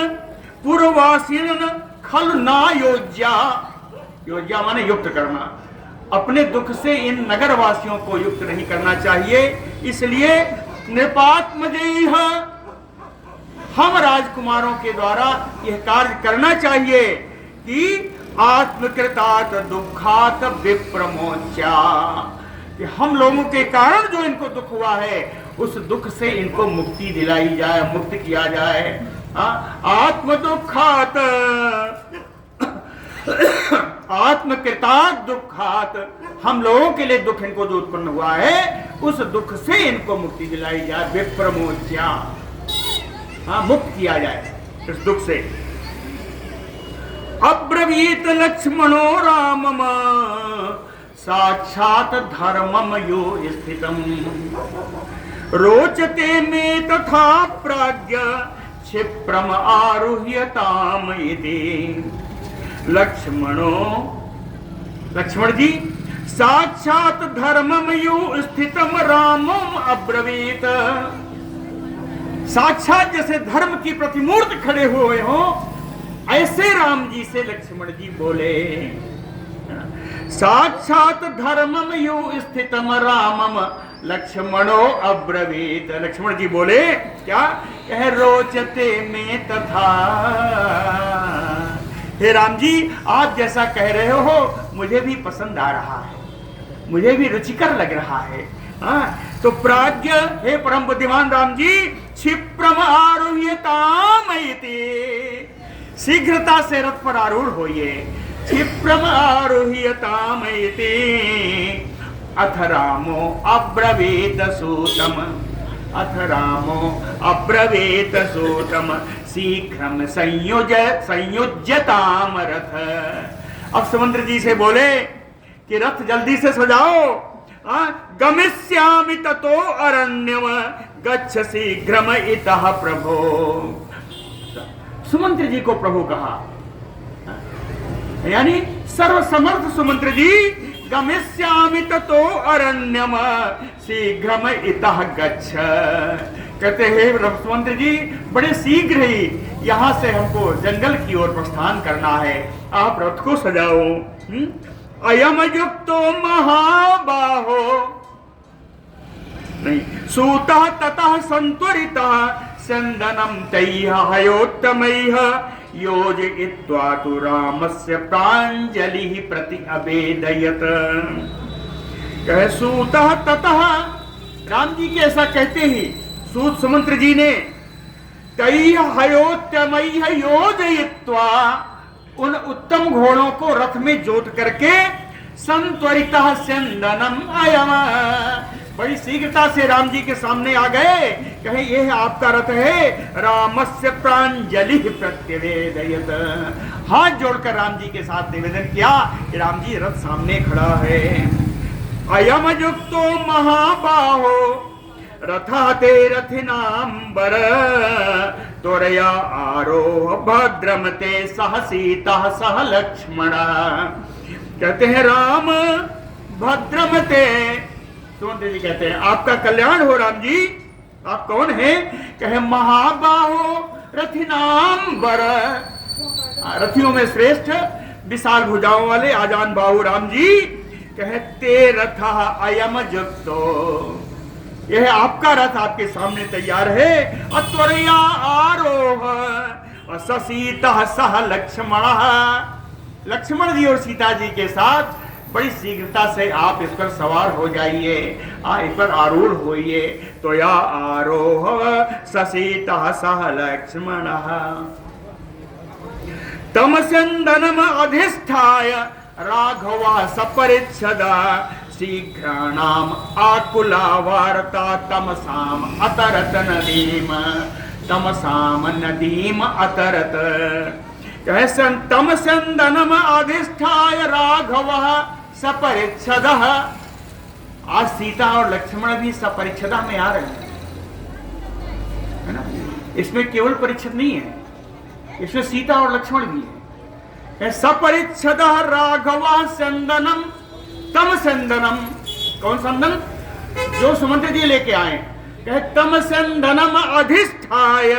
पुरवासिन खलु ना योज्या, योज्या माने युक्त करना, अपने दुख से इन नगरवासियों को युक्त नहीं करना चाहिए। इसलिए नृपात्मजैः, हम राजकुमारों के द्वारा यह कार्य करना चाहिए कि आत्मकृतात् दुःखात् विप्रमोच्या, कि हम लोगों के कारण जो इनको दुख हुआ है उस दुख से इनको मुक्ति दिलाई जाए, मुक्त किया जाए। आत्म दुःखात् आत्मकृतात् दुःखात्, हम लोगों के लिए दुख इनको जो उत्पन्न हुआ है उस दुख से इनको मुक्ति दिलाई जाए, विप्रमोच्या, मुक्त किया जाए इस दुख से। अब्रवीत लक्ष्मणो रामम साक्षात धर्मम यो स्थितम, रोचते में तथा प्राज्ञ क्षिप्रम आरुह्यताम इति। लक्ष्मणो, लक्ष्मण जी साक्षात धर्मम यो स्थितम रामम अब्रवीत, साक्षात जैसे धर्म की प्रतिमूर्ति खड़े हुए हो ऐसे राम जी से लक्ष्मण जी बोले। साक्षात धर्मम यो स्थितम रामम लक्ष्मणो अब्रवीत, लक्ष्मण जी बोले क्या, कह रोचते में तथा, हे राम जी आप जैसा कह रहे हो मुझे भी पसंद आ रहा है, मुझे भी रुचिकर लग रहा है। तो प्राज्ञ, हे परम बुद्धिमान राम जी, क्षिप्रम आरुह्यताम इति, शीघ्रता से रथ पर आरूढ़ होइए। क्षिप्रम आरुह्यताम इति अथ रामो अब्रवीत सूतम, अथ रामो अब्रवीत सूतम शीघ्रम संयुज्यताम रथ। अब समुद्र जी से बोले कि रथ जल्दी से सजाओ। गमिष्यामि ततो अरण्यम गच्छ शीघ्रम इतः प्रभो, सुमंत्र जी को प्रभु कहा, यानी सर्वसमर्थ सुमंत्र जी, गमिष्यामि ततो अरण्यम शीघ्रम इतः गच्छ, कहते हैं सुमंत्र जी बड़े शीघ्र ही यहां से हमको जंगल की ओर प्रस्थान करना है, आप रथ को सजाओ। अयम युक्तो महाबाहो, नहीं, सूतः ततः संत्वरितः चंदनम तैह हयोत्तमैः योजयित्वा तु रामस्य प्राञ्जलिः प्रति अवेदयत्। कहे सूतः ततः, राम जी के ऐसा कहते ही सूत सुमंत्र जी ने तैह हयोत्तमैः योजयित्वा, उन उत्तम घोड़ों को रथ में जोत करके संत्वरितः चंदनम अयम, बड़ी शीघ्रता से राम जी के सामने आ गए। कहे यह आपका रथ है। रामस्य प्राञ्जलि प्रत्यवेदयत, हाथ जोड़कर राम जी के साथ निवेदन किया कि राम जी रथ सामने खड़ा है। अयम युक्तो महाबाहो रथाते रथिनांबर तोरया आरोह भद्रमते सह सीता सह लक्ष्मण। कहते हैं राम भद्रमते, सुमंत्र जी कहते हैं आपका कल्याण हो राम जी। आप कौन हैं? कहे महाबाहो रथिनांबर, रथियों में श्रेष्ठ विशाल भुजाओं वाले आजान बाहु राम जी। कहे ते रथ अयम युक्तो, यह आपका रथ आपके सामने तैयार है। अत्वरया आरोह ससीता सह लक्ष्मण, लक्ष्मण जी और सीता जी के साथ बड़ी शीघ्रता से आप इस पर सवार हो जाइए, इस पर आरूढ़ होइए। तो या आरोह ससीता सह लक्ष्मण। तमसंदनम अधिष्ठाय राघवा सपरिच्छदा शीघ्राणाम आकुला वार्ता तमसाम अतरत नदीम, तमसाम नदीम अतरत। तमसंदनम अधिष्ठाय राघव सपरिच्छदः। आज सीता और लक्ष्मण भी सपरिच्छदा में आ रहे हैं, है ना। इसमें केवल परिच्छद नहीं है, इसमें सीता और लक्ष्मण भी है। सपरिच्छदः राघवा संदनम तम संदनम। कौन संदन? जो सुमंत्र जी लेके आए। कहे तम संदनम अधिष्ठाय,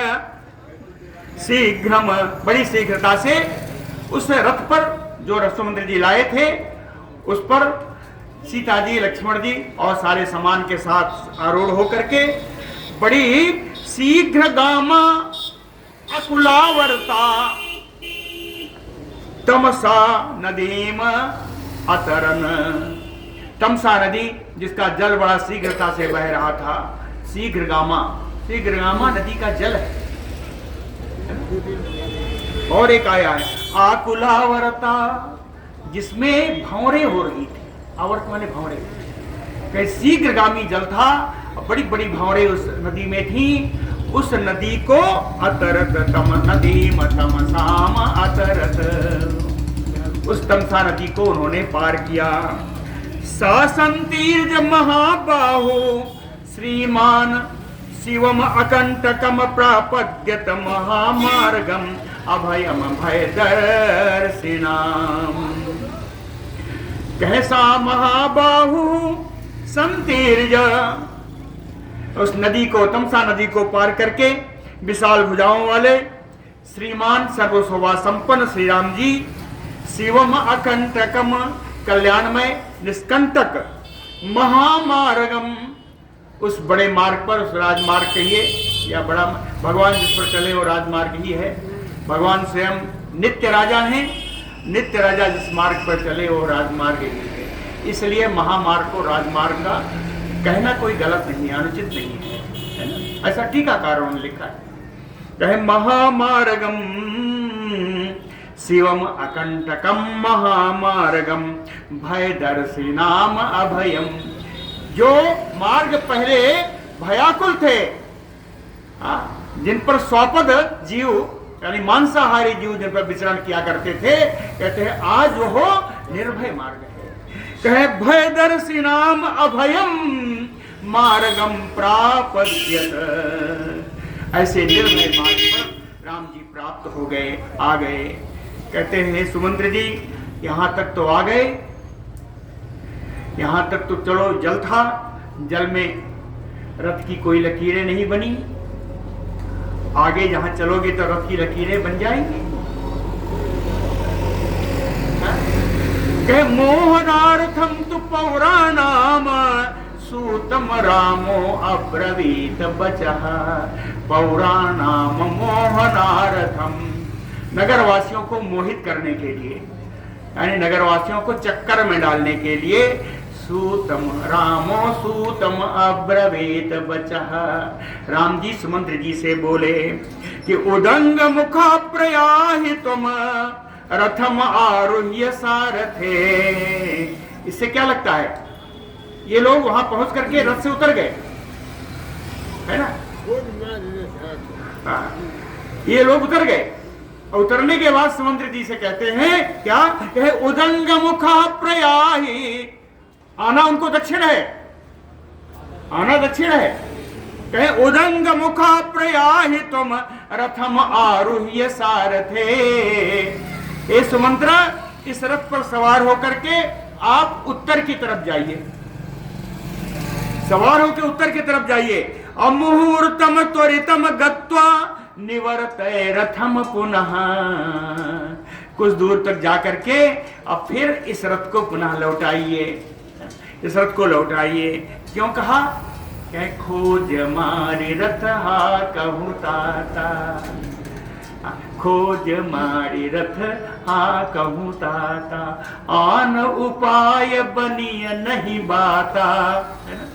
शीघ्रम, बड़ी शीघ्रता से उस रथ पर जो सुमंत्र जी लाए थे उस पर सीता जी, लक्ष्मण जी और सारे सामान के साथ आरूढ़ होकर के बड़ी शीघ्र गामा अकुलावर्ता तमसा नदीम अतरन। तमसा नदी जिसका जल बड़ा शीघ्रता से बह रहा था। शीघ्रगामा, शीघ्रगामा नदी का जल है। और एक आया है आकुलावर्ता, जिसमें भंवरे हो रही थी। आवर्त माने भंवरे, कहीं शीघ्रगामी जल था, बड़ी बड़ी भंवरे उस नदी में थी। उस नदी को अतरत तम नदीम तमसाम अतरत, उस तमसा नदी को उन्होंने पार किया। सासंतीर्ज महाबाहु श्रीमान शिवम अकंटकम प्रापद्यत महामार्गम अभयम भयदर्शिनाम। कहसा महाबाहु संतीर्ज, उस नदी को, तमसा नदी को पार करके विशाल भुजाओं वाले श्रीमान सर्वशोभा संपन्न श्री राम जी शिवम अकंटकम, कल्याणमय निष्कंटक, महामार्गम, उस बड़े मार्ग पर, उस राजमार्ग कहिए या बड़ा भगवान जिस पर चले वो राजमार्ग ही है। भगवान स्वयं नित्य राजा हैं, नित्य राजा जिस मार्ग पर चले वो राजमार्ग ही है। इसलिए महामार्ग को राजमार्ग का कहना कोई गलत नहीं है, अनुचित नहीं है, है ना। ऐसा टीकाकारों ने लिखा है। कहे महामार्गम शिवम अकंटकम महामार्गम भयदर्शिनाम अभयम। जो मार्ग पहले भयाकुल थे, जिन पर स्वपद जीव यानी मांसाहारी जीव जिन पर विचरण किया करते थे, कहते हैं आज वो निर्भय मार्ग है। कहे भयदर्शिनाम अभयम मार्गम प्रापद्यत, ऐसे निर्भय मार्ग पर राम जी प्राप्त हो गए, आ गए। कहते हैं सुमंत्र जी यहां तक तो आ गए, यहां तक तो चलो जल था, जल में रथ की कोई लकीरें नहीं बनी, आगे जहां चलोगे तो रथ की लकीरें बन जाएंगी। कहे मोहनार्थम तु पौराणाम सूतम रामो अब्रवीत बचः, पौराणाम मोहनार्थम। नगरवासियों को मोहित करने के लिए, यानी नगरवासियों को चक्कर में डालने के लिए सूतम रामो सूतम अब्रवीत बचः। राम जी सुमंत्र जी से बोले कि उदंग मुखा प्रयाहि तुम रथम आरुह्य सारथे। इससे क्या लगता है, ये लोग वहां पहुंच करके रथ से उतर गए, है ना। ये लोग उतर गए, और उतरने के बाद सुमंत्र जी से कहते हैं क्या, कहे उदंग मुखा प्रयाहि, आना उनको दक्षिण है, आना दक्षिण है। कहे उदंग मुखा प्रयाहि तुम रथम आरुह्य सारथे। हे सुमंत्र, इस रथ पर सवार होकर के आप उत्तर की तरफ जाइए, सवार होकर उत्तर की तरफ जाइए। अमुहूर्तम त्वरितम गत्वा निवर्तय रथम पुनः। कुछ दूर तक जाकर के अब फिर इस रथ को पुनः लौटाइए, इस रथ को लौटाइए। क्यों कहा, कह खोज मारी रथ हा कहूँ ताता, खोज मारी रथ हा कहूँ ताता, आन उपाय बनिय नहीं बाता, है ना।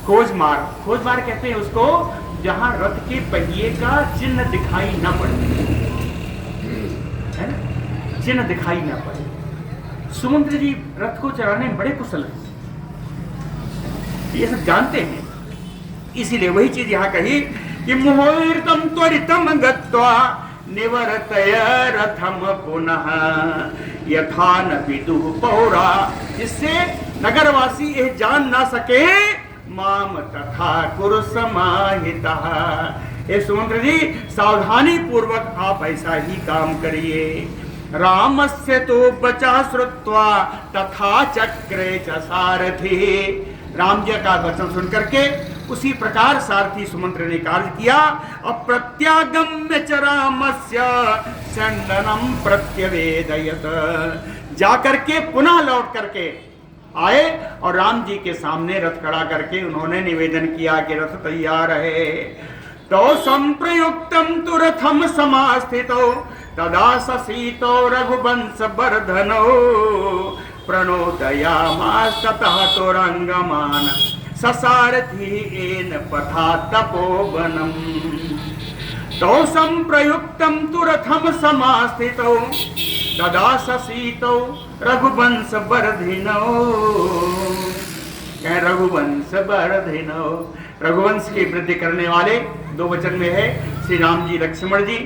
खोज मार, खोज मार कहते हैं उसको जहां रथ के पहिए का चिन्ह दिखाई न पड़े। चिन्ह दिखाई ना पड़े। सुमंत्र जी रथ को चलाने में बड़े कुशल हैं, ये सब जानते हैं। इसीलिए वही चीज यहाँ कही कि मुहूर्तम त्वरितम गत्वा निवर्तय रथम पुनः यथा न विदुः पौरा, जिससे नगरवासी यह जान ना सके माम तथा कुरु समाहितः। हे सुमंत्र जी, सावधानी पूर्वक आप ऐसा ही काम करिए। रामस्य तो बचा श्रुत्वा तथा चक्रे च सारथी। राम जी का वचन सुन करके उसी प्रकार सारथी सुमंत्र ने कार्य किया। अप्रत्यागम्य च रामस्य चंदनम प्रत्यवेदयत, जाकर के पुनः लौट करके आए और राम जी के सामने रथ खड़ा करके उन्होंने निवेदन किया कि रथ तैयार है। तो संप्रयुक्तम तु रथम समास्थितो तदा ससीतो रघुवंश वर्धनो प्रणोदयामास्ततः तुरंगमान ससारथी एन पथा तपोवनम। तो संप्रयुक्तम तु रथम समास्थितो तदा ससीतो रघुवंश वर्धिनो। रघुवंश वर्धिनो, रघुवंश की वृद्धि करने वाले, दो वचन में है श्री राम जी लक्ष्मण जी।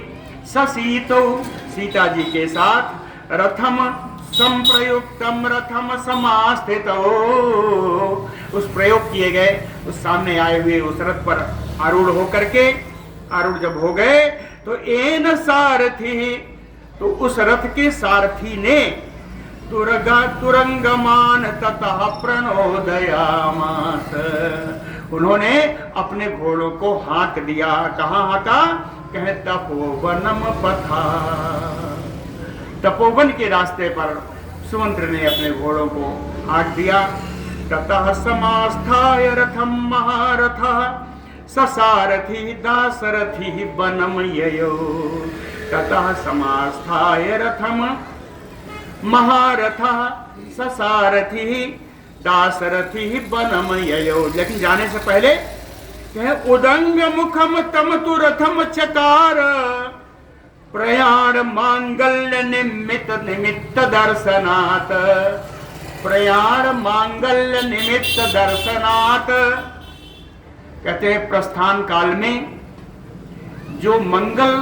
ससीतो, सीता जी के साथ, रथम संप्रयुक्तम रथम समास्थितो, उस प्रयोग किए गए उस सामने आए हुए उस रथ पर आरूढ़ होकर के, आरूढ़ जब हो गए तो एन सारथी, तो उस रथ के सारथी ने तुरंगमान ततः प्रणोदयामास, उन्होंने अपने घोड़ों को हाँक दिया। कहाँ हाँका? कहे तपोवनम पथा, तपोवन के रास्ते पर सुमंत्र ने अपने घोड़ों को हाँक दिया। ततः समास्थाय रथम महारथः ससारथी दासरथी वनम ययो। ततः समास्थाय रथम महारथः ससारथी दासरथी वनम ययो। लेकिन जाने से पहले कहे उदंग मुखम तम तु रथम चकार प्रयाण मांगल्य निमित्त दर्शनात्। प्रयाण मांगल्य निमित्त दर्शनात्, कहते हैं प्रस्थान काल में जो मंगल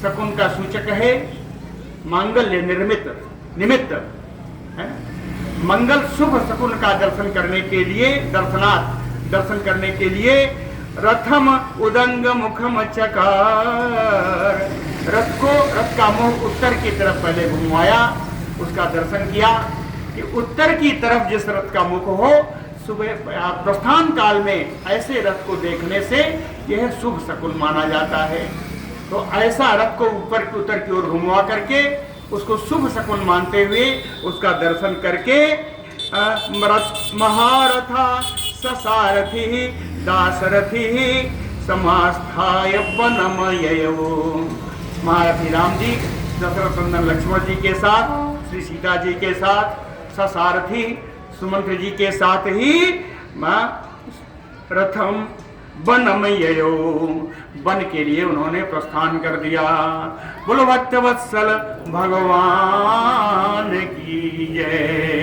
शकुन का सूचक है, मांगल्य निमित्त है, मंगल शुभ शकुन का दर्शन करने के लिए, दर्शन करने के लिए रथम उदंग मुखम चकार, रथ का मुख उत्तर की तरफ पहले घुमाया, उसका दर्शन किया कि उत्तर की तरफ जिस रथ का मुख हो, सुबह प्रस्थान काल में ऐसे रथ को देखने से यह शुभ शकुन माना जाता है। तो ऐसा रथ को उत्तर की ओर घुमा करके उसको शुभ शकुन मानते हुए उसका दर्शन करके महारथा ससारथी दासरथी समास्थाय वनम ययो। महारथी राम जी दशरथ नंदन लक्ष्मण जी के साथ, श्री सीता जी के साथ, ससारथी सुमंत्र जी के साथ ही रथम वनम ययो, वन के लिए उन्होंने प्रस्थान कर दिया। बोलो भक्तवत्सल भगवान की जय।